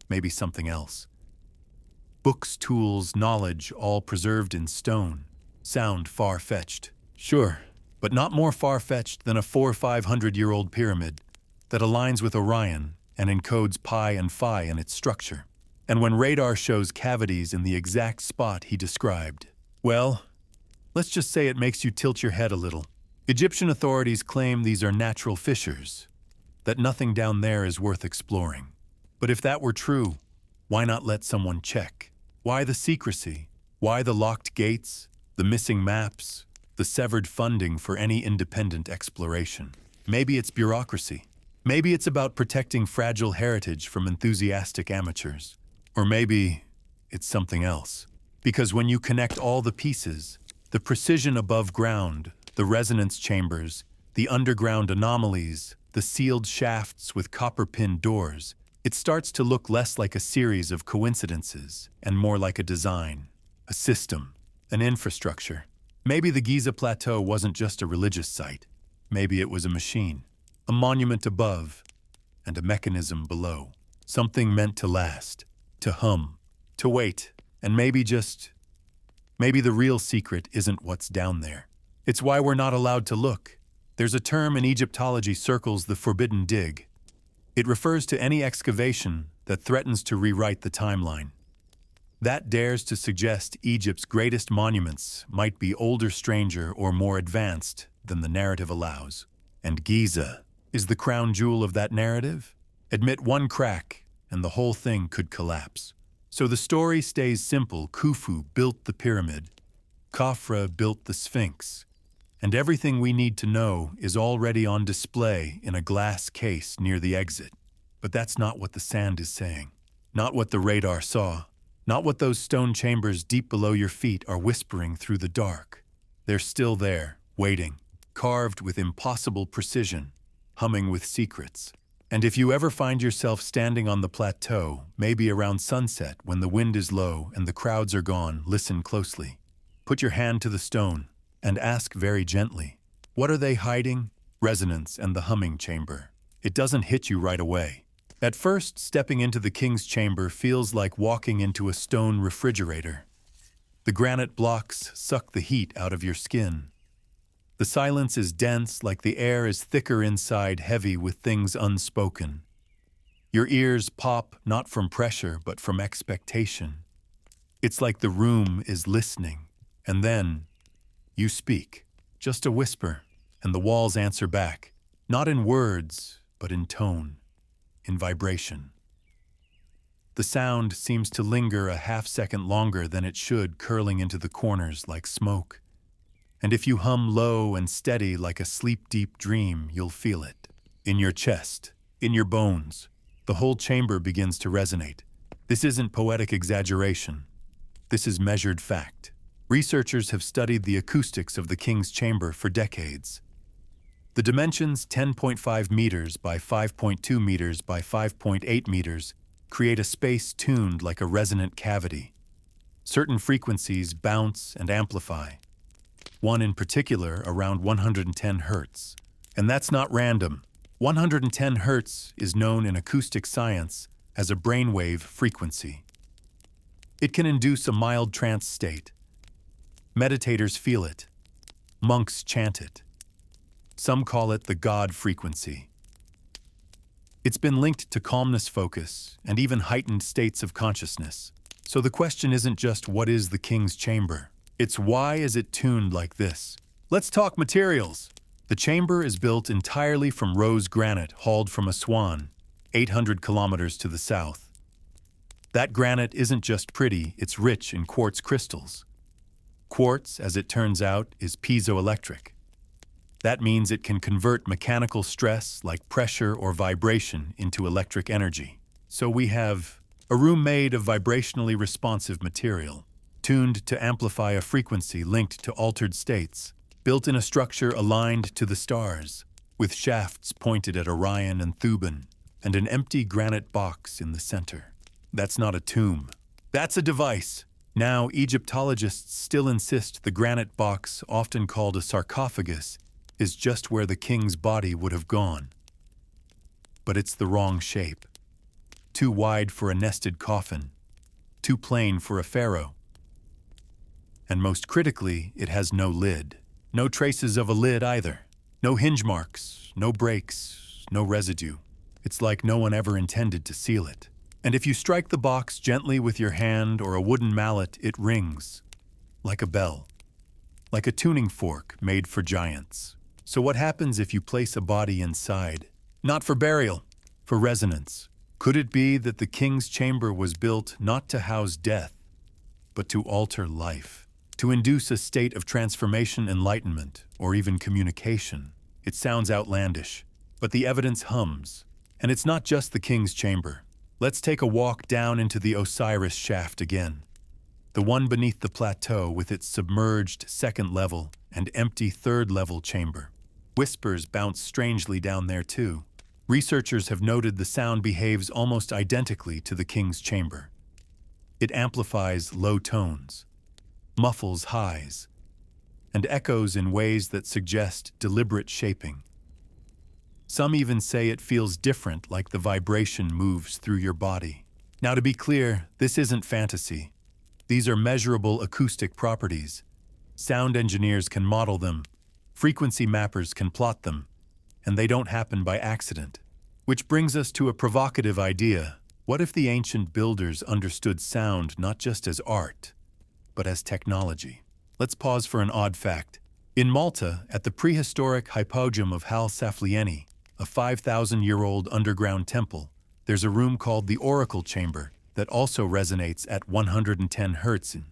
Maybe something else. Books, tools, knowledge, all preserved in stone. Sound far-fetched. Sure, but not more far-fetched than a 400- or 500-year-old pyramid that aligns with Orion and encodes pi and phi in its structure. And when radar shows cavities in the exact spot he described, well, let's just say it makes you tilt your head a little. Egyptian authorities claim these are natural fissures, that nothing down there is worth exploring. But if that were true, why not let someone check? Why the secrecy? Why the locked gates, the missing maps, the severed funding for any independent exploration? Maybe it's bureaucracy. Maybe it's about protecting fragile heritage from enthusiastic amateurs. Or maybe it's something else. Because when you connect all the pieces, the precision above ground, the resonance chambers, the underground anomalies, the sealed shafts with copper-pinned doors, it starts to look less like a series of coincidences and more like a design, a system, an infrastructure. Maybe the Giza Plateau wasn't just a religious site. Maybe it was a machine, a monument above, and a mechanism below. Something meant to last, to hum, to wait, and maybe the real secret isn't what's down there. It's why we're not allowed to look. There's a term in Egyptology circles, the forbidden dig. It refers to any excavation that threatens to rewrite the timeline. That dares to suggest Egypt's greatest monuments might be older, stranger, or more advanced than the narrative allows. And Giza is the crown jewel of that narrative. Admit one crack, and the whole thing could collapse. So the story stays simple. Khufu built the pyramid. Khafra built the Sphinx. And everything we need to know is already on display in a glass case near the exit. But that's not what the sand is saying. Not what the radar saw. Not what those stone chambers deep below your feet are whispering through the dark. They're still there, waiting, carved with impossible precision, humming with secrets. And if you ever find yourself standing on the plateau, maybe around sunset when the wind is low and the crowds are gone, listen closely. Put your hand to the stone and ask very gently, what are they hiding? Resonance and the humming chamber. It doesn't hit you right away. At first, stepping into the king's chamber feels like walking into a stone refrigerator. The granite blocks suck the heat out of your skin. The silence is dense, like the air is thicker inside, heavy with things unspoken. Your ears pop, not from pressure, but from expectation. It's like the room is listening. And then, you speak. Just a whisper, and the walls answer back. Not in words, but in tone, in vibration. The sound seems to linger a half-second longer than it should, curling into the corners like smoke. And if you hum low and steady like a sleep-deep dream, you'll feel it. In your chest, in your bones. The whole chamber begins to resonate. This isn't poetic exaggeration. This is measured fact. Researchers have studied the acoustics of the king's chamber for decades. The dimensions, 10.5 meters by 5.2 meters by 5.8 meters, create a space tuned like a resonant cavity. Certain frequencies bounce and amplify. One in particular around 110 hertz. And that's not random. 110 hertz is known in acoustic science as a brainwave frequency. It can induce a mild trance state. Meditators feel it. Monks chant it. Some call it the God frequency. It's been linked to calmness, focus, and even heightened states of consciousness. So the question isn't just what is the king's chamber? It's why is it tuned like this? Let's talk materials. The chamber is built entirely from rose granite hauled from Aswan, 800 kilometers to the south. That granite isn't just pretty, it's rich in quartz crystals. Quartz, as it turns out, is piezoelectric. That means it can convert mechanical stress like pressure or vibration into electric energy. So we have a room made of vibrationally responsive material, tuned to amplify a frequency linked to altered states, built in a structure aligned to the stars, with shafts pointed at Orion and Thuban, and an empty granite box in the center. That's not a tomb. That's a device. Now, Egyptologists still insist the granite box, often called a sarcophagus, is just where the king's body would have gone. But it's the wrong shape. Too wide for a nested coffin, too plain for a pharaoh. And most critically, it has no lid. No traces of a lid either. No hinge marks, no breaks, no residue. It's like no one ever intended to seal it. And if you strike the box gently with your hand or a wooden mallet, it rings. Like a bell. Like a tuning fork made for giants. So what happens if you place a body inside? Not for burial, for resonance. Could it be that the king's chamber was built not to house death, but to alter life? To induce a state of transformation, enlightenment, or even communication? It sounds outlandish. But the evidence hums. And it's not just the king's chamber. Let's take a walk down into the Osiris shaft again. The one beneath the plateau with its submerged second level and empty third level chamber. Whispers bounce strangely down there too. Researchers have noted the sound behaves almost identically to the king's chamber. It amplifies low tones, muffles highs, and echoes in ways that suggest deliberate shaping. Some even say it feels different, like the vibration moves through your body. Now, to be clear, this isn't fantasy. These are measurable acoustic properties. Sound engineers can model them, frequency mappers can plot them, and they don't happen by accident. Which brings us to a provocative idea. What if the ancient builders understood sound not just as art, but as technology? Let's pause for an odd fact. In Malta, at the prehistoric hypogum of Hal Saflieni, a 5,000-year-old underground temple, there's a room called the Oracle Chamber that also resonates at 110 Hz.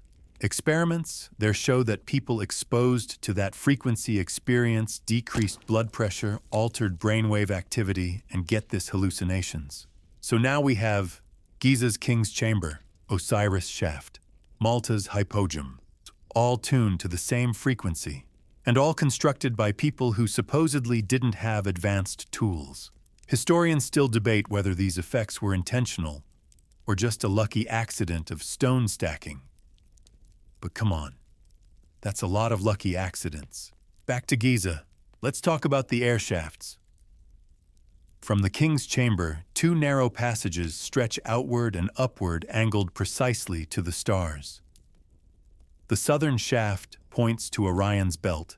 Experiments there show that people exposed to that frequency experience decreased blood pressure, altered brainwave activity, and get this, hallucinations. So now we have Giza's King's Chamber, Osiris Shaft, Malta's Hypogum, all tuned to the same frequency, and all constructed by people who supposedly didn't have advanced tools. Historians still debate whether these effects were intentional or just a lucky accident of stone stacking. But come on, that's a lot of lucky accidents. Back to Giza. Let's talk about the air shafts. From the king's chamber, two narrow passages stretch outward and upward, angled precisely to the stars. The southern shaft points to Orion's belt.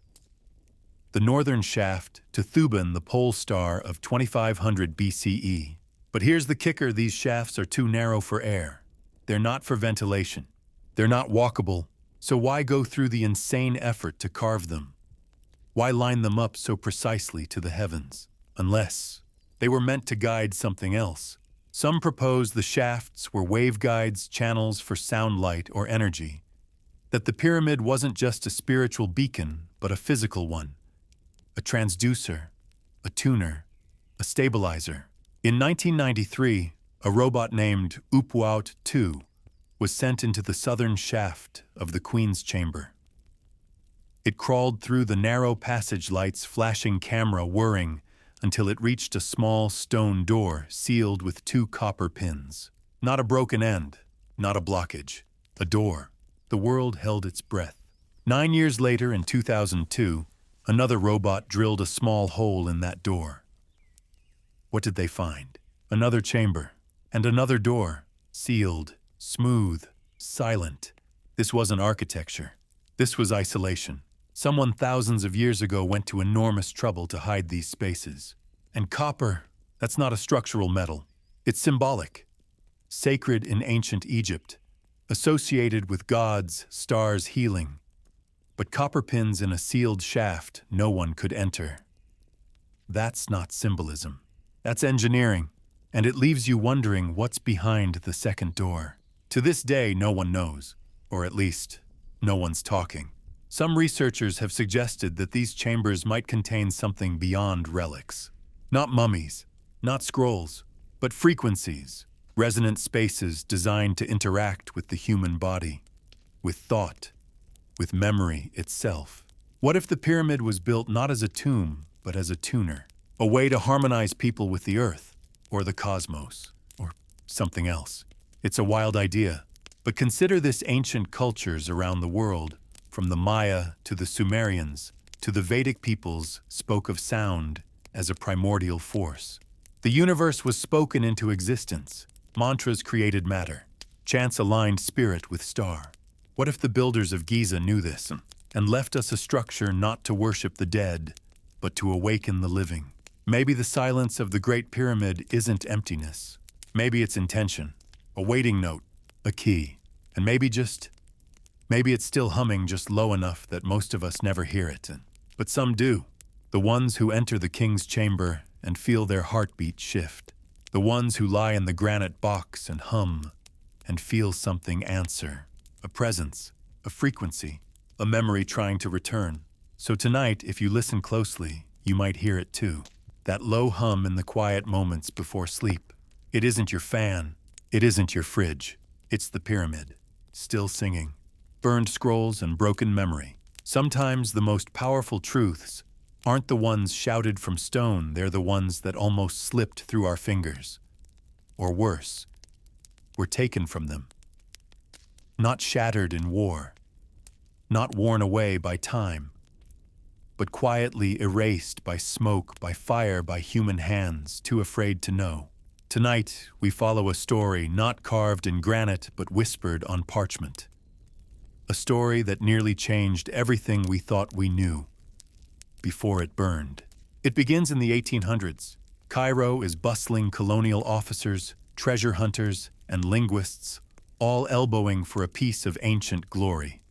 The northern shaft to Thuban, the pole star of 2500 BCE. But here's the kicker: these shafts are too narrow for air. They're not for ventilation. They're not walkable. So why go through the insane effort to carve them? Why line them up so precisely to the heavens? Unless they were meant to guide something else. Some propose the shafts were waveguides, channels for sound, light, or energy. That the pyramid wasn't just a spiritual beacon, but a physical one. A transducer, a tuner, a stabilizer. In 1993, a robot named Upwout 2 was sent into the southern shaft of the Queen's Chamber. It crawled through the narrow passage, lights flashing, camera whirring, until it reached a small stone door sealed with two copper pins. Not a broken end, not a blockage, a door. The world held its breath. 9 years later, in 2002, another robot drilled a small hole in that door. What did they find? Another chamber, and another door, sealed, smooth, silent. This wasn't architecture. This was isolation. Someone thousands of years ago went to enormous trouble to hide these spaces. And copper, that's not a structural metal. It's symbolic. Sacred in ancient Egypt, associated with gods, stars, healing. But copper pins in a sealed shaft no one could enter. That's not symbolism. That's engineering. And it leaves you wondering what's behind the second door. To this day, no one knows. Or at least, no one's talking. Some researchers have suggested that these chambers might contain something beyond relics. Not mummies, not scrolls, but frequencies, resonant spaces designed to interact with the human body, with thought, with memory itself. What if the pyramid was built not as a tomb, but as a tuner? A way to harmonize people with the earth, or the cosmos, or something else. It's a wild idea, but consider this: ancient cultures around the world, from the Maya to the Sumerians to the Vedic peoples, spoke of sound as a primordial force. The universe was spoken into existence. Mantras created matter. Chants aligned spirit with star. What if the builders of Giza knew this and left us a structure not to worship the dead, but to awaken the living? Maybe the silence of the Great Pyramid isn't emptiness. Maybe it's intention, a waiting note, a key, and maybe it's still humming just low enough that most of us never hear it. But some do. The ones who enter the king's chamber and feel their heartbeat shift. The ones who lie in the granite box and hum and feel something answer. A presence, a frequency, a memory trying to return. So tonight, if you listen closely, you might hear it too. that low hum in the quiet moments before sleep. It isn't your fan. It isn't your fridge. It's the pyramid, still singing. Burned scrolls and broken memory. Sometimes the most powerful truths aren't the ones shouted from stone, they're the ones that almost slipped through our fingers. Or worse, were taken from them. Not shattered in war, not worn away by time, but quietly erased by smoke, by fire, by human hands, too afraid to know. Tonight, we follow a story not carved in granite but whispered on parchment. A story that nearly changed everything we thought we knew before it burned. It begins in the 1800s. Cairo is bustling colonial officers, treasure hunters, and linguists, all elbowing for a piece of ancient glory.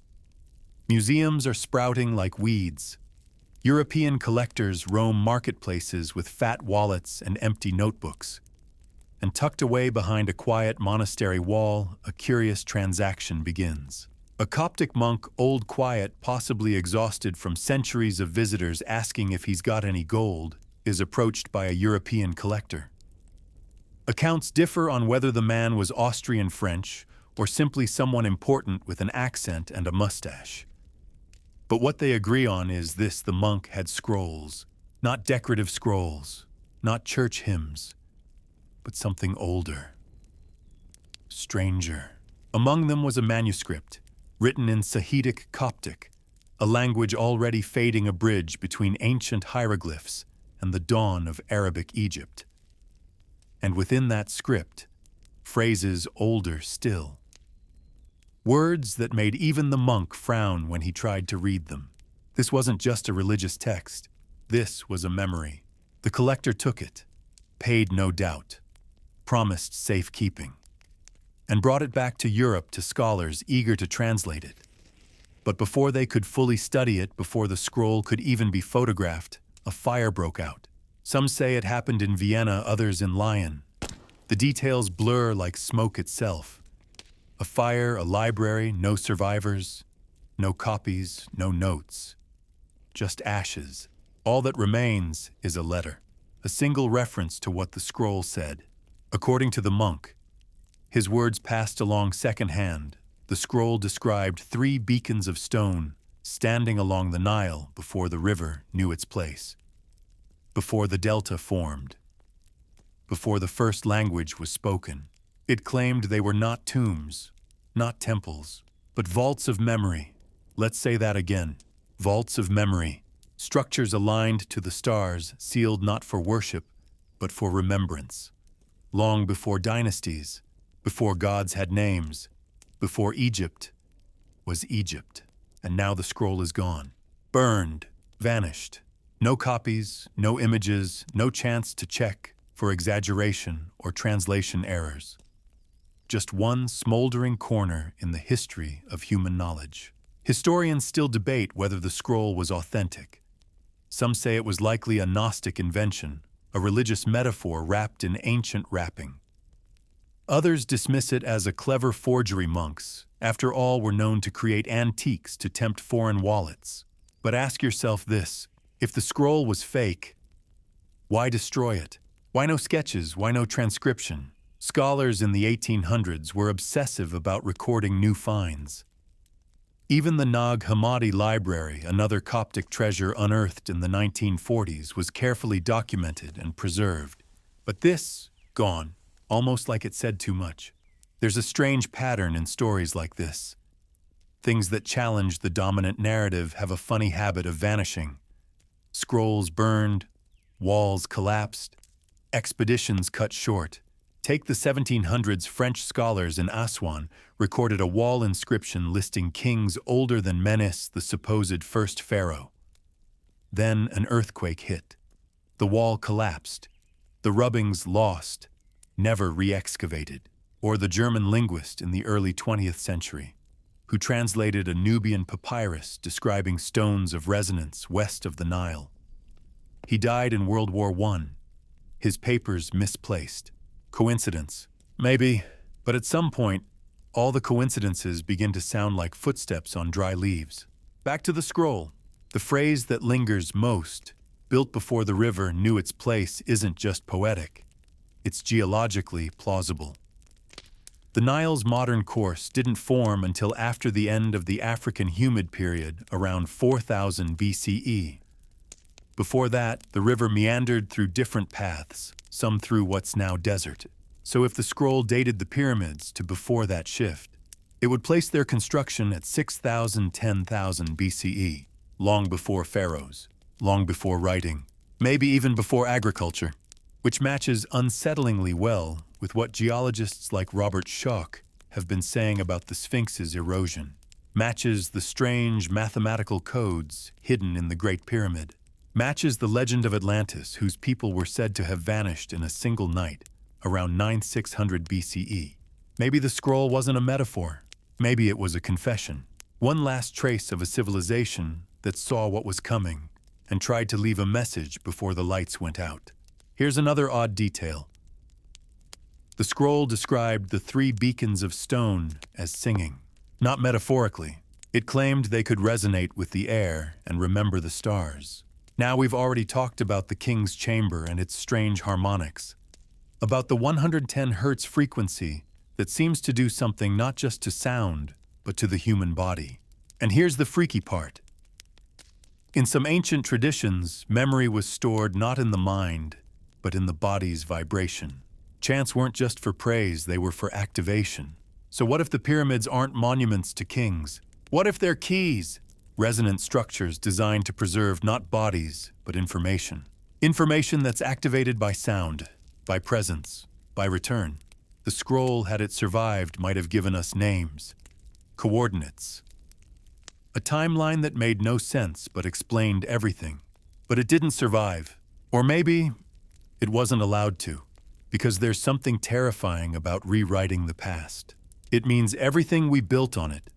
Museums are sprouting like weeds. European collectors roam marketplaces with fat wallets and empty notebooks. And tucked away behind a quiet monastery wall, a curious transaction begins. A Coptic monk, old quiet, possibly exhausted from centuries of visitors asking if he's got any gold, is approached by a European collector. Accounts differ on whether the man was Austrian French or simply someone important with an accent and a mustache. But what they agree on is this: the monk had scrolls, not decorative scrolls, not church hymns, but something older, stranger. Among them was a manuscript, written in Sahidic Coptic, a language already fading a bridge between ancient hieroglyphs and the dawn of Arabic Egypt. And within that script, phrases older still. Words that made even the monk frown when he tried to read them. This wasn't just a religious text. This was a memory. The collector took it, paid no doubt, promised safekeeping, and brought it back to Europe to scholars eager to translate it. But before they could fully study it, before the scroll could even be photographed, a fire broke out. Some say it happened in Vienna, others in Lyon. The details blur like smoke itself. A fire, a library, no survivors, no copies, no notes. Just ashes. All that remains is a letter, a single reference to what the scroll said. According to the monk, his words passed along secondhand. The scroll described 3 beacons of stone standing along the Nile before the river knew its place, before the delta formed, before the first language was spoken. It claimed they were not tombs, not temples, but vaults of memory. Let's say that again. Vaults of memory. Structures aligned to the stars, sealed not for worship, but for remembrance. Long before dynasties, before gods had names, before Egypt was Egypt. And now the scroll is gone. Burned, vanished. No copies, no images, no chance to check for exaggeration or translation errors. Just one smoldering corner in the history of human knowledge. Historians still debate whether the scroll was authentic. Some say it was likely a Gnostic invention, a religious metaphor wrapped in ancient wrapping. Others dismiss it as a clever forgery. Monks, after all, were known to create antiques to tempt foreign wallets. But ask yourself this: if the scroll was fake, why destroy it? Why no sketches? Why no transcription? Scholars in the 1800s were obsessive about recording new finds. Even the Nag Hammadi Library, another Coptic treasure unearthed in the 1940s, was carefully documented and preserved. But this, gone, almost like it said too much. There's a strange pattern in stories like this. Things that challenge the dominant narrative have a funny habit of vanishing. Scrolls burned, walls collapsed, expeditions cut short. Take the 1700s. French scholars in Aswan recorded a wall inscription listing kings older than Menes, the supposed first pharaoh. Then an earthquake hit. The wall collapsed. The rubbings lost, never re-excavated. Or the German linguist in the early 20th century, who translated a Nubian papyrus describing stones of resonance west of the Nile. He died in World War I. His papers misplaced. Coincidence? Maybe, but at some point, all the coincidences begin to sound like footsteps on dry leaves. Back to the scroll. The phrase that lingers most built before the river knew its place isn't just poetic, it's geologically plausible. The Nile's modern course didn't form until after the end of the African humid period around 4000 BCE. Before that, the river meandered through different paths, some through what's now desert. So if the scroll dated the pyramids to before that shift, it would place their construction at 6000 10,000 BCE, long before pharaohs, long before writing, maybe even before agriculture, which matches unsettlingly well with what geologists like Robert Schoch have been saying about the Sphinx's erosion, matches the strange mathematical codes hidden in the Great Pyramid, matches the legend of Atlantis, whose people were said to have vanished in a single night around 9600 BCE. Maybe the scroll wasn't a metaphor. Maybe it was a confession. One last trace of a civilization that saw what was coming and tried to leave a message before the lights went out. Here's another odd detail. The scroll described the 3 beacons of stone as singing. Not metaphorically. It claimed they could resonate with the air and remember the stars. Now we've already talked about the king's chamber and its strange harmonics, about the 110 Hz frequency that seems to do something not just to sound, but to the human body. And here's the freaky part. In some ancient traditions, memory was stored not in the mind, but in the body's vibration. Chants weren't just for praise, they were for activation. So what if the pyramids aren't monuments to kings? What if they're keys? Resonant structures designed to preserve not bodies, but information. Information that's activated by sound, by presence, by return. The scroll, had it survived, might have given us names, coordinates, a timeline that made no sense but explained everything. But it didn't survive. Or maybe it wasn't allowed to, because there's something terrifying about rewriting the past. It means everything we built on it,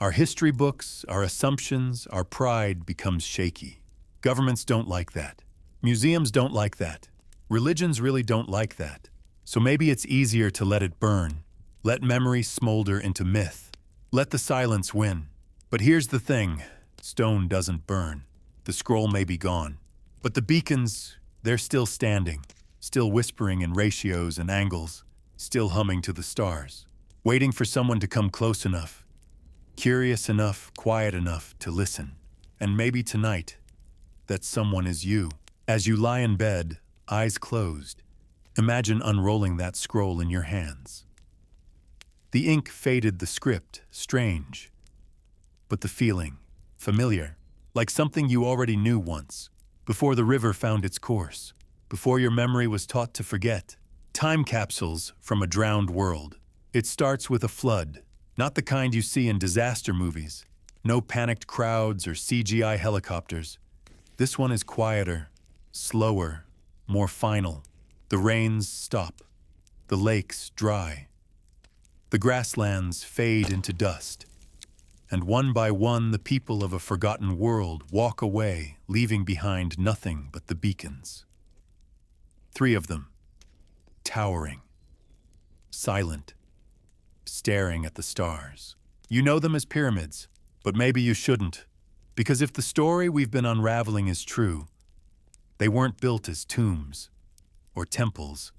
our history books, our assumptions, our pride, becomes shaky. Governments don't like that. Museums don't like that. Religions really don't like that. So maybe it's easier to let it burn. Let memory smolder into myth. Let the silence win. But here's the thing. Stone doesn't burn. The scroll may be gone. But the beacons, they're still standing, still whispering in ratios and angles, still humming to the stars, waiting for someone to come close enough, curious enough, quiet enough to listen. And maybe tonight, that someone is you. As you lie in bed, eyes closed, imagine unrolling that scroll in your hands. The ink faded the script, strange, but the feeling, familiar, like something you already knew once, before the river found its course, before your memory was taught to forget. Time capsules from a drowned world. It starts with a flood, not the kind you see in disaster movies. No panicked crowds or CGI helicopters. This one is quieter, slower, more final. The rains stop. The lakes dry. The grasslands fade into dust. And one by one, the people of a forgotten world walk away, leaving behind nothing but the beacons. 3 of them, towering, silent, staring at the stars. You know them as pyramids, but maybe you shouldn't, because if the story we've been unraveling is true, they weren't built as tombs, or temples,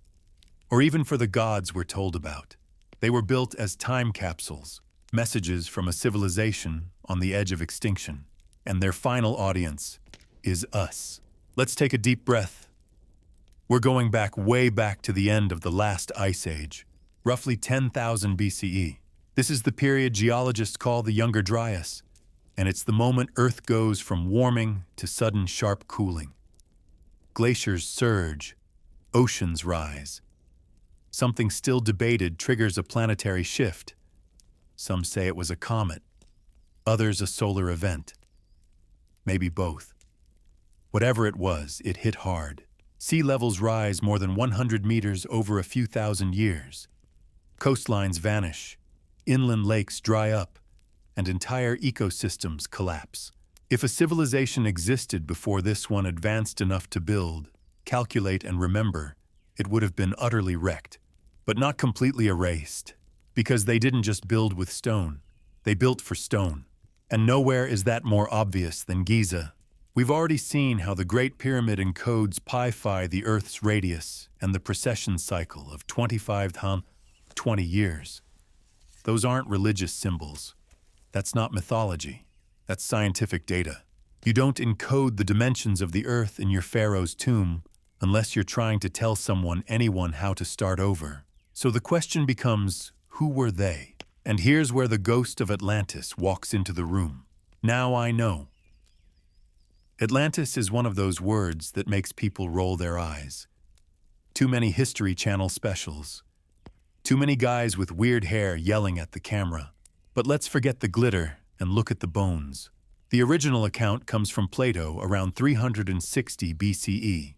or even for the gods we're told about. They were built as time capsules, messages from a civilization on the edge of extinction, and their final audience is us. Let's take a deep breath. We're going back, way back to the end of the last ice age, roughly 10,000 BCE. This is the period geologists call the Younger Dryas, and it's the moment Earth goes from warming to sudden sharp cooling. Glaciers surge, oceans rise. Something still debated triggers a planetary shift. Some say it was a comet, others a solar event. Maybe both. Whatever it was, it hit hard. Sea levels rise more than 100 meters over a few thousand years. Coastlines vanish, inland lakes dry up, and entire ecosystems collapse. If a civilization existed before this one advanced enough to build, calculate, and remember, it would have been utterly wrecked, but not completely erased. Because they didn't just build with stone, they built for stone. And nowhere is that more obvious than Giza, We've already seen how the Great Pyramid encodes pi, the Earth's radius, and the precession cycle of 20 years. Those aren't religious symbols. That's not mythology. That's scientific data. You don't encode the dimensions of the Earth in your pharaoh's tomb unless you're trying to tell anyone how to start over. So the question becomes, who were they? And here's where the ghost of Atlantis walks into the room. Now I know. Atlantis is one of those words that makes people roll their eyes. Too many History Channel specials. Too many guys with weird hair yelling at the camera. But let's forget the glitter and look at the bones. The original account comes from Plato around 360 BCE.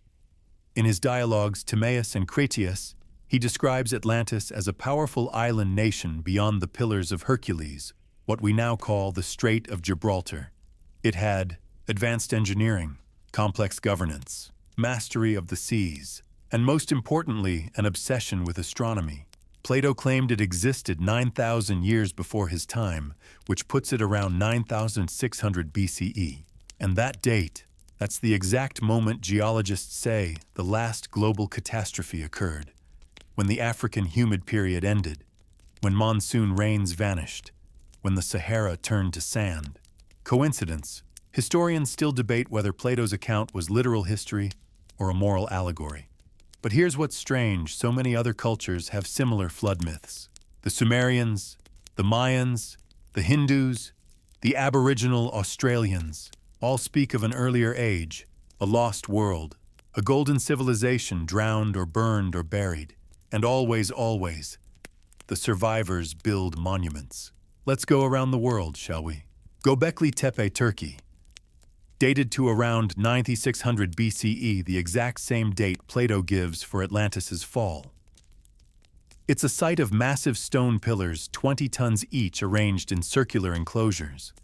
In his dialogues Timaeus and Critias, he describes Atlantis as a powerful island nation beyond the Pillars of Hercules, what we now call the Strait of Gibraltar. It had advanced engineering, complex governance, mastery of the seas, and most importantly, an obsession with astronomy. Plato claimed it existed 9,000 years before his time, which puts it around 9,600 BCE. And that date, that's the exact moment geologists say the last global catastrophe occurred, when the African humid period ended, when monsoon rains vanished, when the Sahara turned to sand. Coincidence? Historians still debate whether Plato's account was literal history or a moral allegory. But here's what's strange, so many other cultures have similar flood myths. The Sumerians, the Mayans, the Hindus, the Aboriginal Australians all speak of an earlier age, a lost world, a golden civilization drowned or burned or buried. And always, the survivors build monuments. Let's go around the world, shall we? Göbekli Tepe, Turkey. Dated to around 9600 BCE, the exact same date Plato gives for Atlantis's fall. It's a site of massive stone pillars, 20 tons each, arranged in circular enclosures.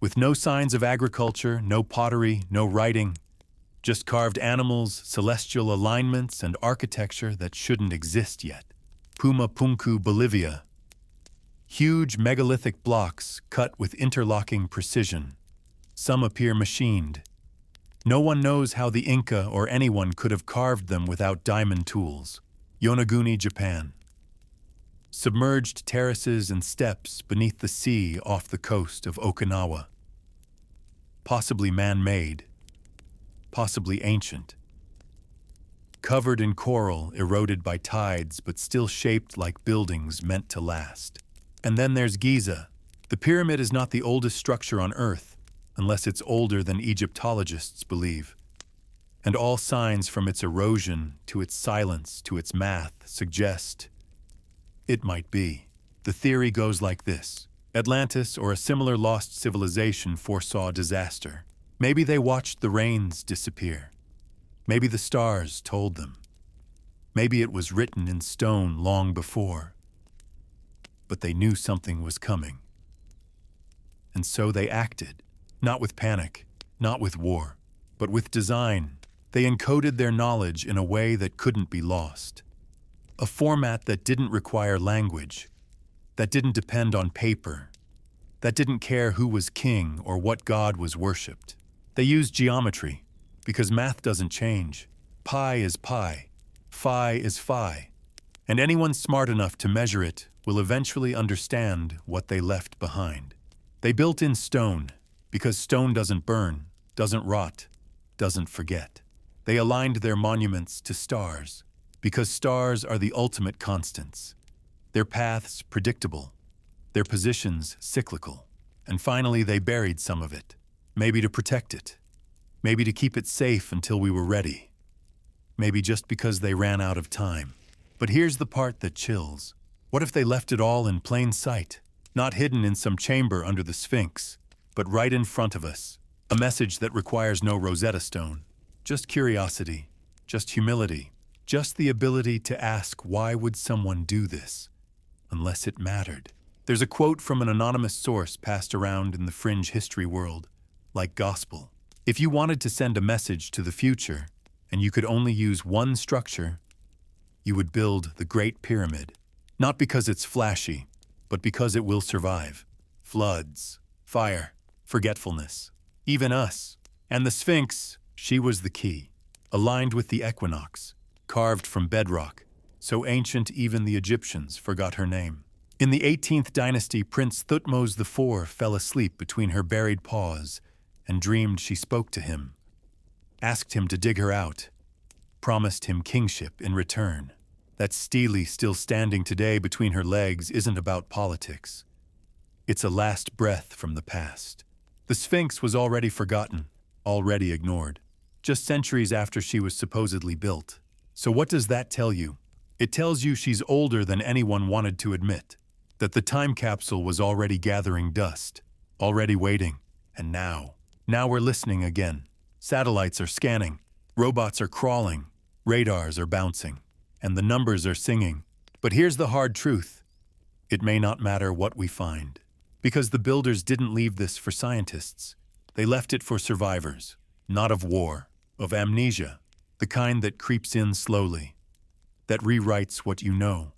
With no signs of agriculture, no pottery, no writing, just carved animals, celestial alignments, and architecture that shouldn't exist yet. Puma Punku, Bolivia. Huge megalithic blocks cut with interlocking precision. Some appear machined. No one knows how the Inca or anyone could have carved them without diamond tools. Yonaguni, Japan. Submerged terraces and steps beneath the sea off the coast of Okinawa. Possibly man-made, possibly ancient. Covered in coral, eroded by tides, but still shaped like buildings meant to last. And then there's Giza. The pyramid is not the oldest structure on Earth, unless it's older than Egyptologists believe. And all signs from its erosion to its silence to its math suggest it might be. The theory goes like this. Atlantis or a similar lost civilization foresaw disaster. Maybe they watched the rains disappear. Maybe the stars told them. Maybe it was written in stone long before. But they knew something was coming. And so they acted. Not with panic, not with war, but with design. They encoded their knowledge in a way that couldn't be lost. A format that didn't require language, that didn't depend on paper, that didn't care who was king or what god was worshipped. They used geometry, because math doesn't change. Pi is pi, phi is phi, and anyone smart enough to measure it will eventually understand what they left behind. They built in stone, because stone doesn't burn, doesn't rot, doesn't forget. They aligned their monuments to stars, because stars are the ultimate constants. Their paths predictable, their positions cyclical. And finally, they buried some of it, maybe to protect it, maybe to keep it safe until we were ready, maybe just because they ran out of time. But here's the part that chills. What if they left it all in plain sight, not hidden in some chamber under the Sphinx, but right in front of us? A message that requires no Rosetta Stone, just curiosity, just humility, just the ability to ask, why would someone do this, unless it mattered? There's a quote from an anonymous source passed around in the fringe history world, like gospel. If you wanted to send a message to the future, and you could only use one structure, you would build the Great Pyramid. Not because it's flashy, but because it will survive. Floods, fire, forgetfulness, even us. And the Sphinx, she was the key, aligned with the equinox, carved from bedrock, so ancient even the Egyptians forgot her name. In the 18th dynasty, Prince Thutmose IV fell asleep between her buried paws and dreamed she spoke to him, asked him to dig her out, promised him kingship in return. That stele still standing today between her legs isn't about politics. It's a last breath from the past. The Sphinx was already forgotten, already ignored, just centuries after she was supposedly built. So what does that tell you? It tells you she's older than anyone wanted to admit, that the time capsule was already gathering dust, already waiting, and now we're listening again. Satellites are scanning, robots are crawling, radars are bouncing, and the numbers are singing. But here's the hard truth. It may not matter what we find, because the builders didn't leave this for scientists. They left it for survivors, not of war, of amnesia, the kind that creeps in slowly, that rewrites what you know,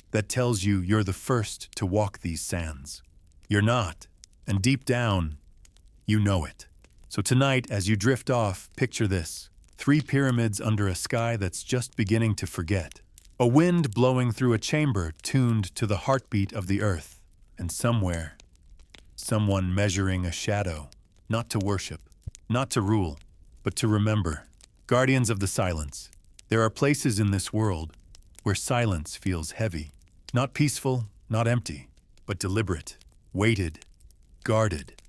that tells you you're the first to walk these sands. You're not, and deep down, you know it. So tonight, as you drift off, picture this: 3 pyramids under a sky that's just beginning to forget. A wind blowing through a chamber tuned to the heartbeat of the earth. And somewhere, someone measuring a shadow, not to worship, not to rule, but to remember. Guardians of the silence. There are places in this world where silence feels heavy. Not peaceful, not empty, but deliberate, weighted, guarded.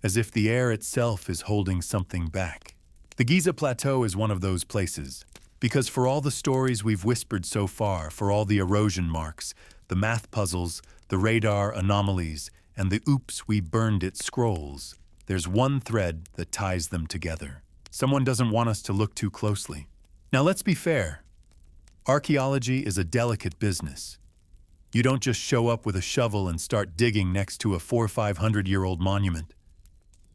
As if the air itself is holding something back. The Giza Plateau is one of those places, because for all the stories we've whispered so far, for all the erosion marks, the math puzzles, the radar anomalies, and the oops we burned it scrolls, there's one thread that ties them together. Someone doesn't want us to look too closely. Now let's be fair. Archaeology is a delicate business. You don't just show up with a shovel and start digging next to a 400- or 500-year-old monument.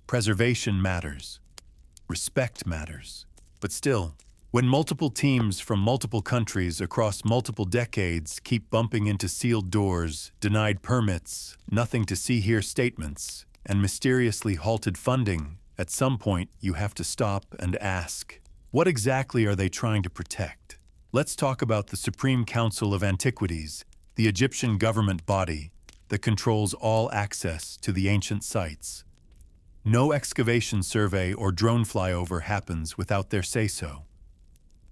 Preservation matters. Respect matters. But still, when multiple teams from multiple countries across multiple decades keep bumping into sealed doors, denied permits, nothing to see here statements, and mysteriously halted funding, at some point you have to stop and ask, what exactly are they trying to protect? Let's talk about the Supreme Council of Antiquities, the Egyptian government body that controls all access to the ancient sites. No excavation survey or drone flyover happens without their say-so.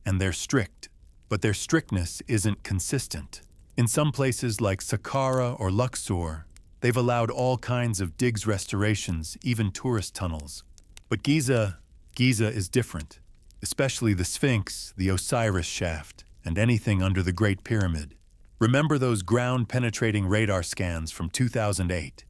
And they're strict, but their strictness isn't consistent. In some places like Saqqara or Luxor, they've allowed all kinds of digs, restorations, even tourist tunnels. But Giza is different, especially the Sphinx, the Osiris shaft, and anything under the Great Pyramid. Remember those ground-penetrating radar scans from 2008?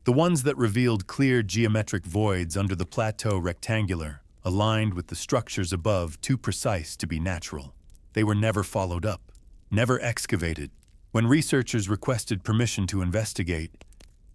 The ones that revealed clear geometric voids under the plateau, rectangular, aligned with the structures above, too precise to be natural. They were never followed up, never excavated. When researchers requested permission to investigate,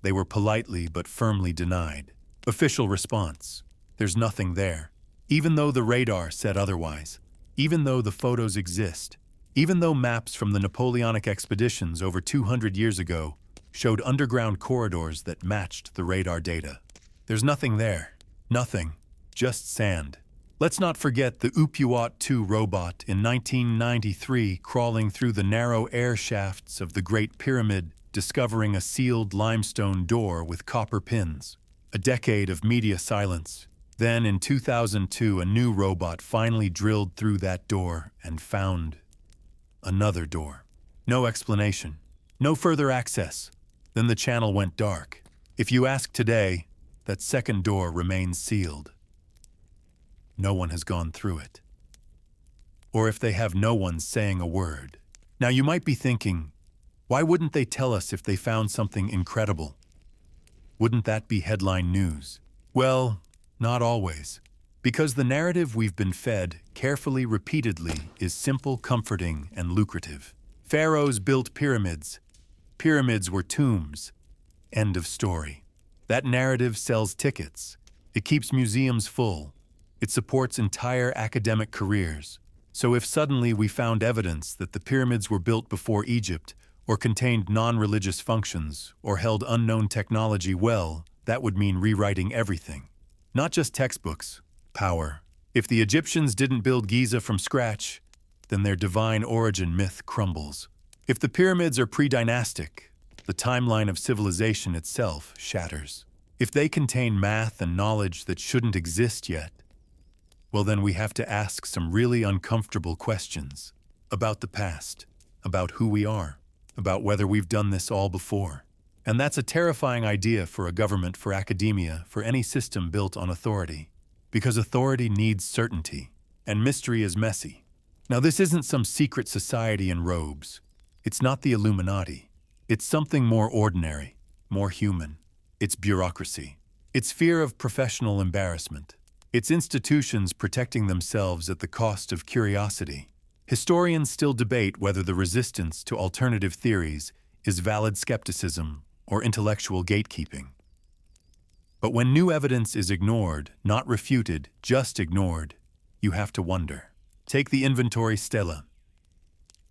they were politely but firmly denied. Official response: there's nothing there. Even though the radar said otherwise, even though the photos exist, even though maps from the Napoleonic expeditions over 200 years ago showed underground corridors that matched the radar data. There's nothing there. Nothing. Just sand. Let's not forget the Upuat 2 robot in 1993 crawling through the narrow air shafts of the Great Pyramid, discovering a sealed limestone door with copper pins. A decade of media silence. Then in 2002, a new robot finally drilled through that door and found another door. No explanation. No further access. Then the channel went dark. If you ask today, that second door remains sealed. No one has gone through it. Or if they have, no one saying a word. Now you might be thinking, why wouldn't they tell us if they found something incredible? Wouldn't that be headline news? Well, not always. Because the narrative we've been fed, carefully, repeatedly, is simple, comforting, and lucrative. Pharaohs built pyramids. Pyramids were tombs. End of story. That narrative sells tickets. It keeps museums full. It supports entire academic careers. So if suddenly we found evidence that the pyramids were built before Egypt, or contained non-religious functions, or held unknown technology, well, that would mean rewriting everything. Not just textbooks, power. If the Egyptians didn't build Giza from scratch, then their divine origin myth crumbles. If the pyramids are pre-dynastic, the timeline of civilization itself shatters. If they contain math and knowledge that shouldn't exist yet, well then we have to ask some really uncomfortable questions about the past, about who we are, about whether we've done this all before. And that's a terrifying idea for a government, for academia, for any system built on authority. Because authority needs certainty, and mystery is messy. Now this isn't some secret society in robes. It's not the Illuminati. It's something more ordinary, more human. It's bureaucracy. It's fear of professional embarrassment. It's institutions protecting themselves at the cost of curiosity. Historians still debate whether the resistance to alternative theories is valid skepticism or intellectual gatekeeping. But when new evidence is ignored, not refuted, just ignored, you have to wonder. Take the inventory stela.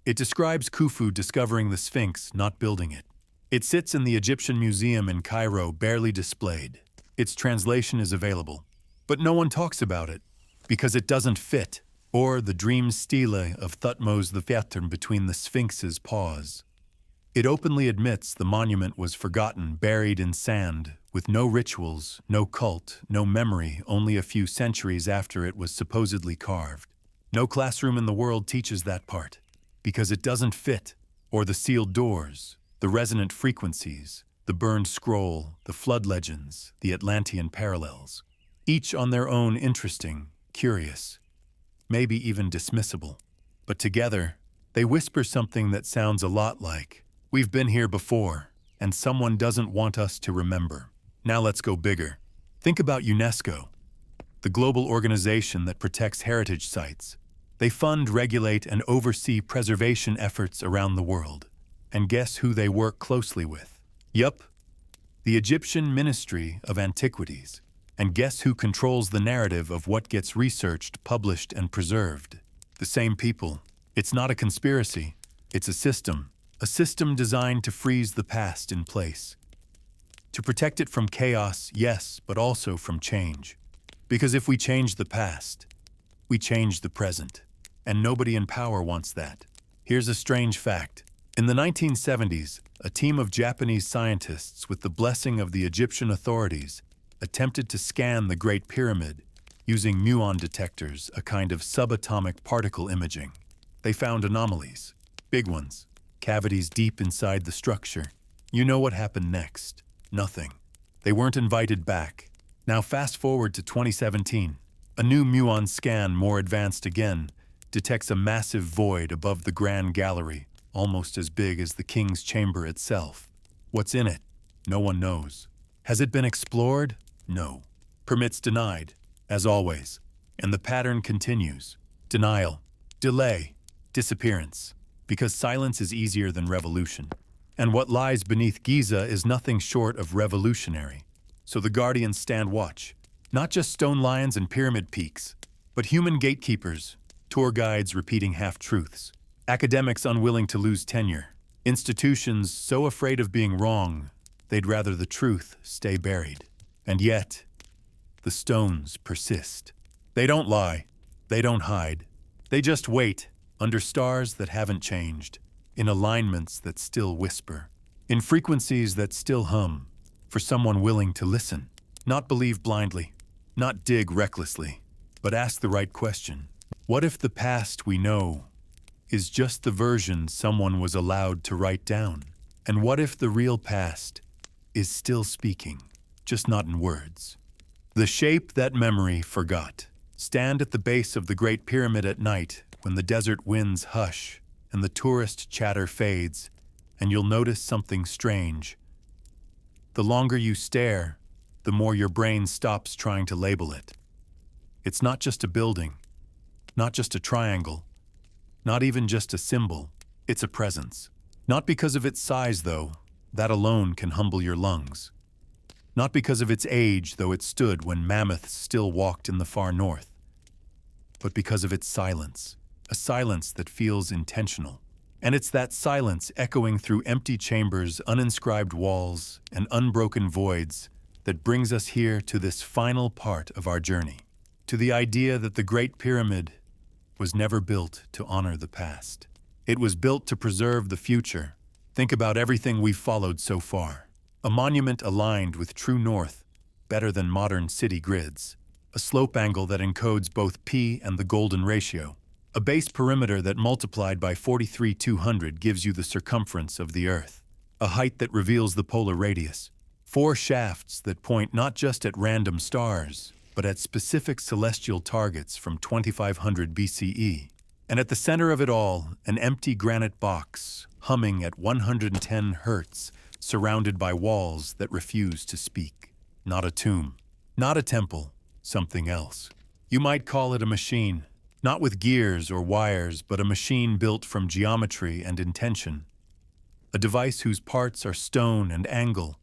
It describes Khufu discovering the Sphinx, not building it. It sits in the Egyptian Museum in Cairo, barely displayed. Its translation is available. But no one talks about it, because it doesn't fit. Or the dream stele of Thutmose the between the Sphinx's paws. It openly admits the monument was forgotten, buried in sand, with no rituals, no cult, no memory, only a few centuries after it was supposedly carved. No classroom in the world teaches that part, because it doesn't fit, or the sealed doors, the resonant frequencies, the burned scroll, the flood legends, the Atlantean parallels. Each on their own interesting, curious, maybe even dismissible. But together, they whisper something that sounds a lot like, "We've been here before, and someone doesn't want us to remember." Now let's go bigger. Think about UNESCO, the global organization that protects heritage sites. They fund, regulate, and oversee preservation efforts around the world. And guess who they work closely with? Yup, the Egyptian Ministry of Antiquities. And guess who controls the narrative of what gets researched, published, and preserved? The same people. It's not a conspiracy. It's a system designed to freeze the past in place. To protect it from chaos, yes, but also from change. Because if we change the past, we change the present. And nobody in power wants that. Here's a strange fact. In the 1970s, a team of Japanese scientists, with the blessing of the Egyptian authorities, attempted to scan the Great Pyramid using muon detectors, a kind of subatomic particle imaging. They found anomalies, big ones, cavities deep inside the structure. You know what happened next? Nothing. They weren't invited back. Now fast forward to 2017. A new muon scan, more advanced again, detects a massive void above the Grand Gallery, almost as big as the King's Chamber itself. What's in it? No one knows. Has it been explored? No. Permits denied, as always. And the pattern continues. Denial, delay, disappearance. Because silence is easier than revolution. And what lies beneath Giza is nothing short of revolutionary. So the guardians stand watch. Not just stone lions and pyramid peaks, but human gatekeepers, tour guides repeating half-truths, academics unwilling to lose tenure, institutions so afraid of being wrong, they'd rather the truth stay buried. And yet, the stones persist. They don't lie. They don't hide. They just wait, under stars that haven't changed, in alignments that still whisper, in frequencies that still hum, for someone willing to listen. Not believe blindly, not dig recklessly, but ask the right question. What if the past we know is just the version someone was allowed to write down? And what if the real past is still speaking, just not in words? The shape that memory forgot. Stand at the base of the Great Pyramid at night when the desert winds hush and the tourist chatter fades, and you'll notice something strange. The longer you stare, the more your brain stops trying to label it. It's not just a building, not just a triangle, not even just a symbol. It's a presence. Not because of its size, though. That alone can humble your lungs. Not because of its age, though it stood when mammoths still walked in the far north. But because of its silence. A silence that feels intentional. And it's that silence echoing through empty chambers, uninscribed walls, and unbroken voids that brings us here to this final part of our journey, to the idea that the Great Pyramid was never built to honor the past. It was built to preserve the future. Think about everything we've followed so far. A monument aligned with true north, better than modern city grids. A slope angle that encodes both P and the golden ratio. A base perimeter that multiplied by 43,200 gives you the circumference of the Earth. A height that reveals the polar radius. 4 shafts that point not just at random stars, but at specific celestial targets from 2500 BCE. And at the center of it all, an empty granite box, humming at 110 hertz, surrounded by walls that refuse to speak. Not a tomb, not a temple, something else. You might call it a machine, not with gears or wires, but a machine built from geometry and intention. A device whose parts are stone and angle.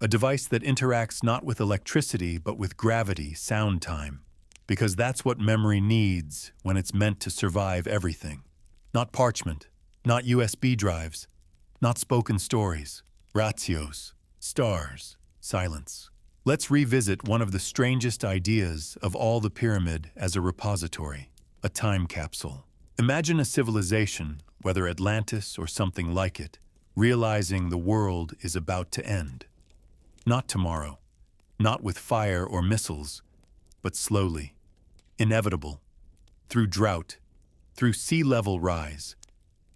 A device that interacts not with electricity, but with gravity, sound time. Because that's what memory needs when it's meant to survive everything. Not parchment, not USB drives, not spoken stories, ratios, stars, silence. Let's revisit one of the strangest ideas of all the pyramid as a repository, a time capsule. Imagine a civilization, whether Atlantis or something like it, realizing the world is about to end. Not tomorrow, not with fire or missiles, but slowly, inevitable, through drought, through sea level rise,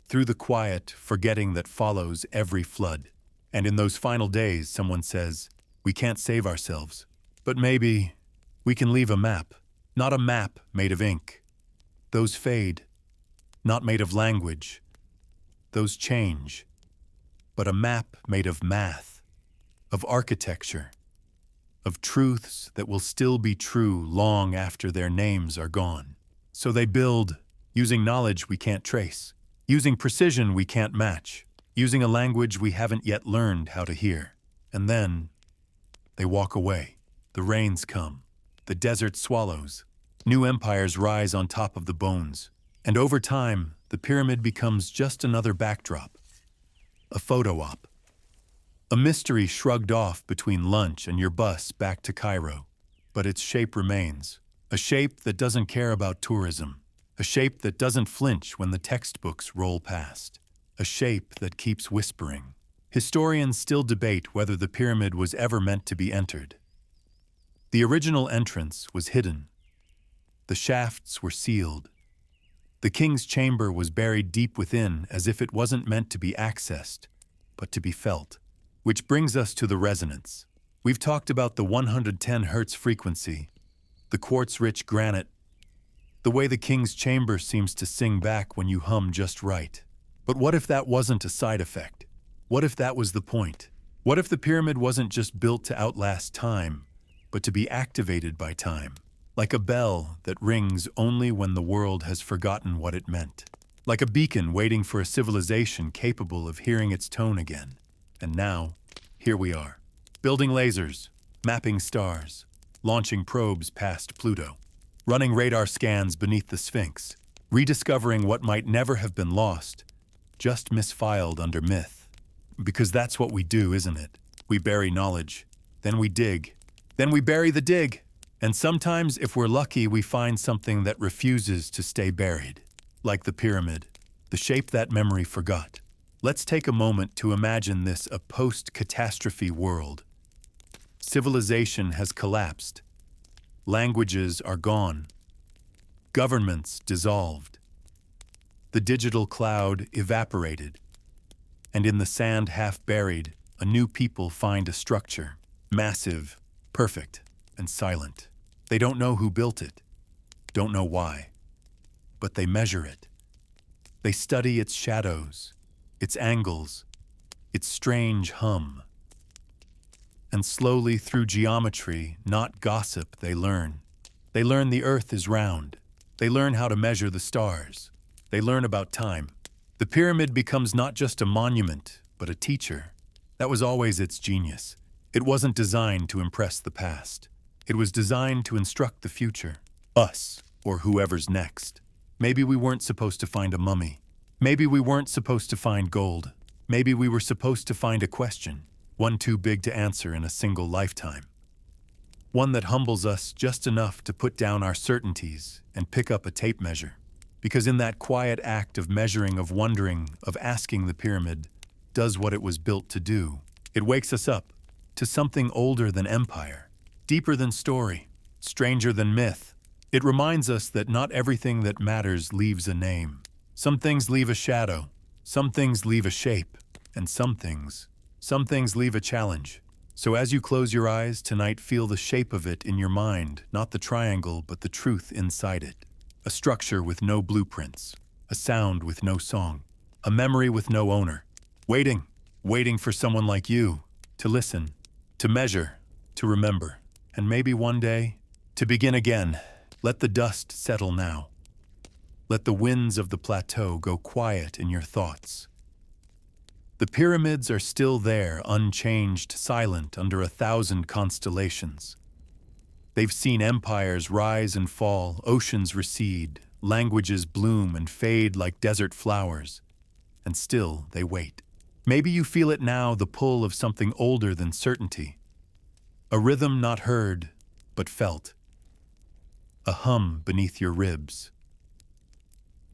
through the quiet forgetting that follows every flood. And in those final days, someone says, we can't save ourselves, but maybe we can leave a map, not a map made of ink. Those fade, not made of language. Those change, but a map made of math, of architecture, of truths that will still be true long after their names are gone. So they build, using knowledge we can't trace, using precision we can't match, using a language we haven't yet learned how to hear. And then they walk away. The rains come. The desert swallows. New empires rise on top of the bones. And over time, the pyramid becomes just another backdrop, a photo op. A mystery shrugged off between lunch and your bus back to Cairo. But its shape remains. A shape that doesn't care about tourism. A shape that doesn't flinch when the textbooks roll past. A shape that keeps whispering. Historians still debate whether the pyramid was ever meant to be entered. The original entrance was hidden. The shafts were sealed. The king's chamber was buried deep within as if it wasn't meant to be accessed, but to be felt. Which brings us to the resonance. We've talked about the 110 hertz frequency, the quartz-rich granite, the way the king's chamber seems to sing back when you hum just right. But what if that wasn't a side effect? What if that was the point? What if the pyramid wasn't just built to outlast time, but to be activated by time? Like a bell that rings only when the world has forgotten what it meant. Like a beacon waiting for a civilization capable of hearing its tone again. And now, here we are, building lasers, mapping stars, launching probes past Pluto, running radar scans beneath the Sphinx, rediscovering what might never have been lost, just misfiled under myth. Because that's what we do, isn't it? We bury knowledge, then we dig, then we bury the dig. And sometimes, if we're lucky, we find something that refuses to stay buried, like the pyramid, the shape that memory forgot. Let's take a moment to imagine this a post-catastrophe world. Civilization has collapsed. Languages are gone. Governments dissolved. The digital cloud evaporated. And in the sand half buried, a new people find a structure, massive, perfect, and silent. They don't know who built it, don't know why, but they measure it. They study its shadows, its angles, its strange hum. And slowly through geometry, not gossip, they learn. They learn the earth is round. They learn how to measure the stars. They learn about time. The pyramid becomes not just a monument, but a teacher. That was always its genius. It wasn't designed to impress the past. It was designed to instruct the future. Us, or whoever's next. Maybe we weren't supposed to find a mummy. Maybe we weren't supposed to find gold. Maybe we were supposed to find a question. one too big to answer in a single lifetime. One that humbles us just enough to put down our certainties and pick up a tape measure. Because in that quiet act of measuring, of wondering, of asking, the pyramid does what it was built to do. It wakes us up to something older than empire, deeper than story, stranger than myth. It reminds us that not everything that matters leaves a name. Some things leave a shadow, some things leave a shape, and some things leave a challenge. So as you close your eyes tonight, feel the shape of it in your mind, not the triangle, but the truth inside it. A structure with no blueprints, a sound with no song, a memory with no owner. Waiting for someone like you to listen, to measure, to remember, and maybe one day, to begin again. Let the dust settle now. Let the winds of the plateau go quiet in your thoughts. The pyramids are still there, unchanged, silent under 1,000 constellations. They've seen empires rise and fall, oceans recede, languages bloom and fade like desert flowers, and still they wait. Maybe you feel it now, the pull of something older than certainty. A rhythm not heard, but felt. A hum beneath your ribs.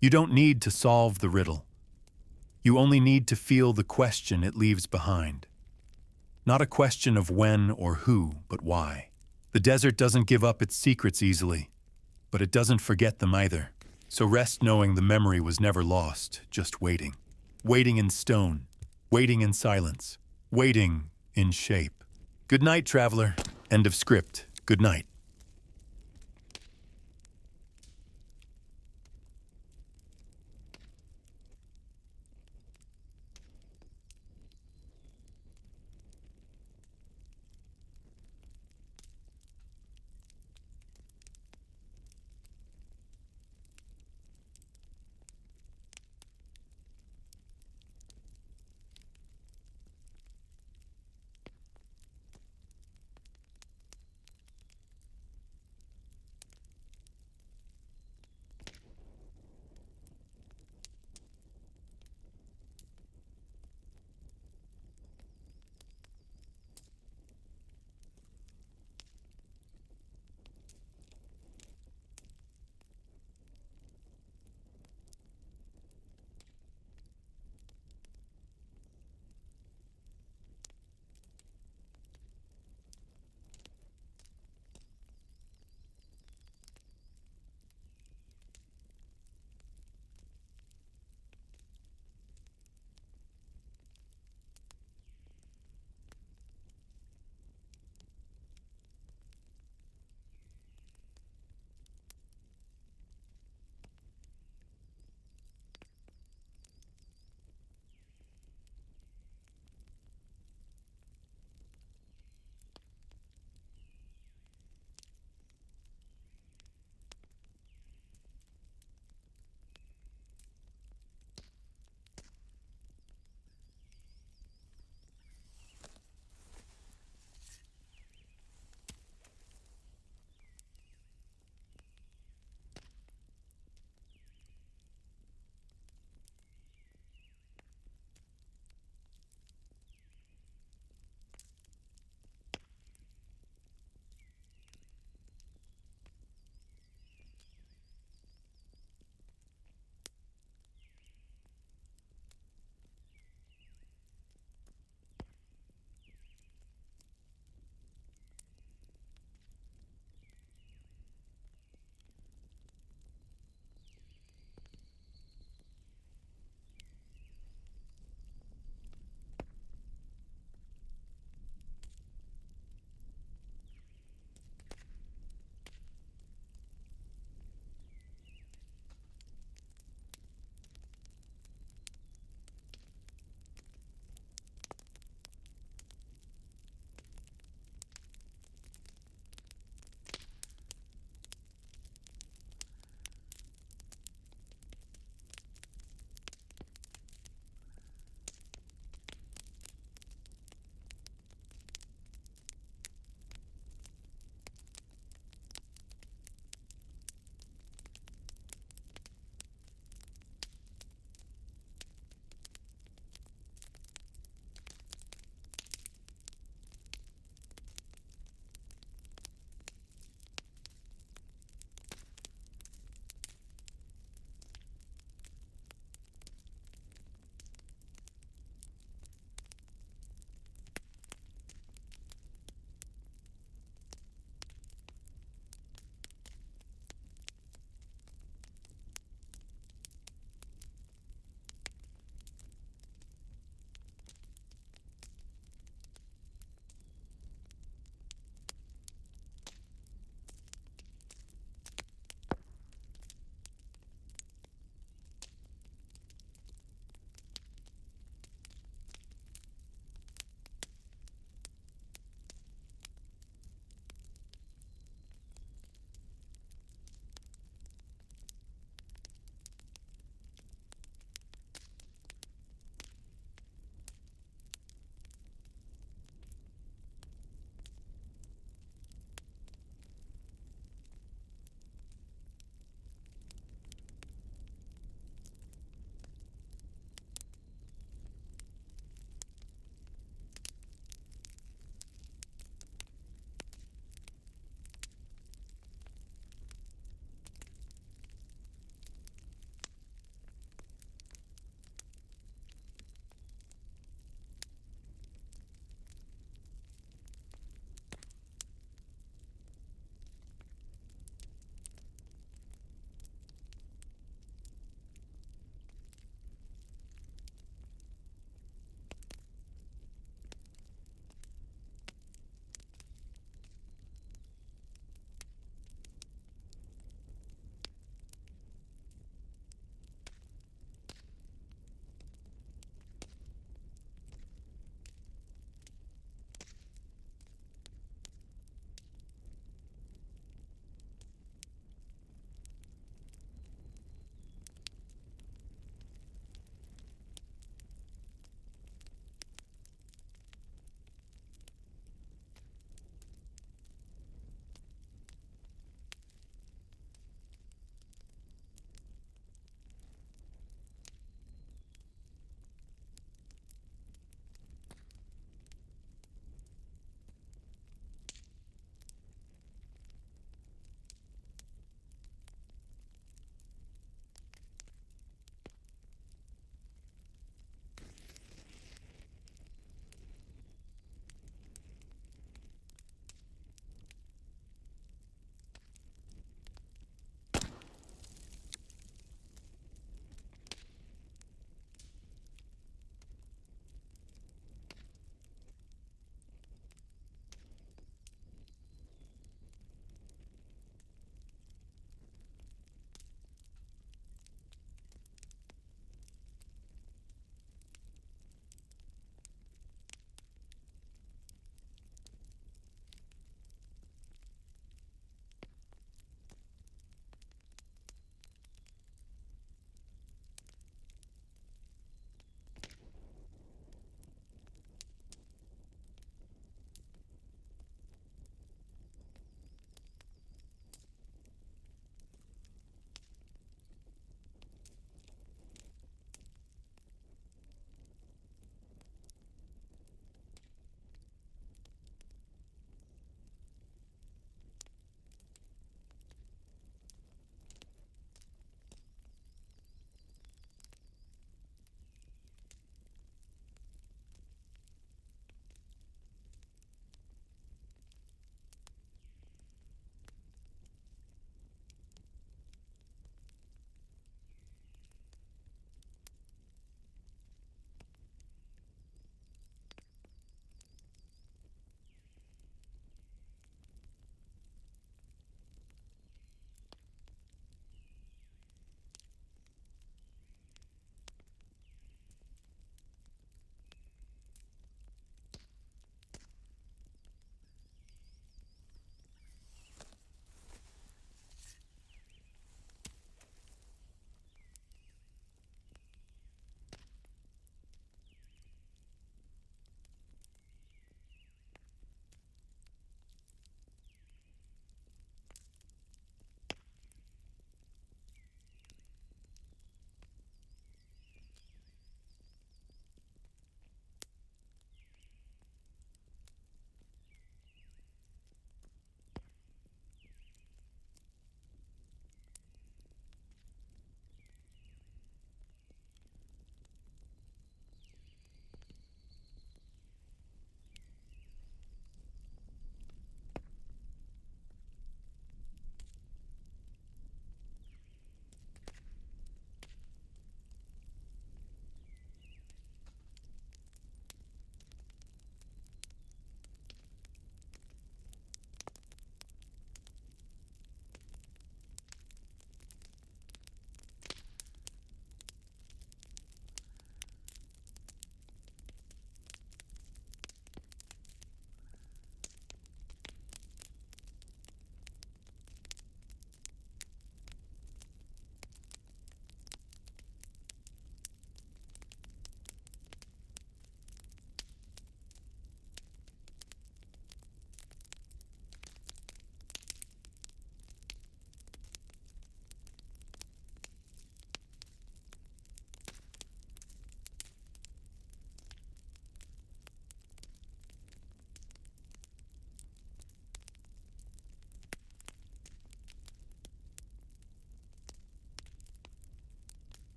You don't need to solve the riddle. You only need to feel the question it leaves behind. Not a question of when or who, but why. The desert doesn't give up its secrets easily, but it doesn't forget them either. So rest knowing the memory was never lost, just waiting. Waiting in stone, waiting in silence, waiting in shape. Good night, traveler. End of script. Good night.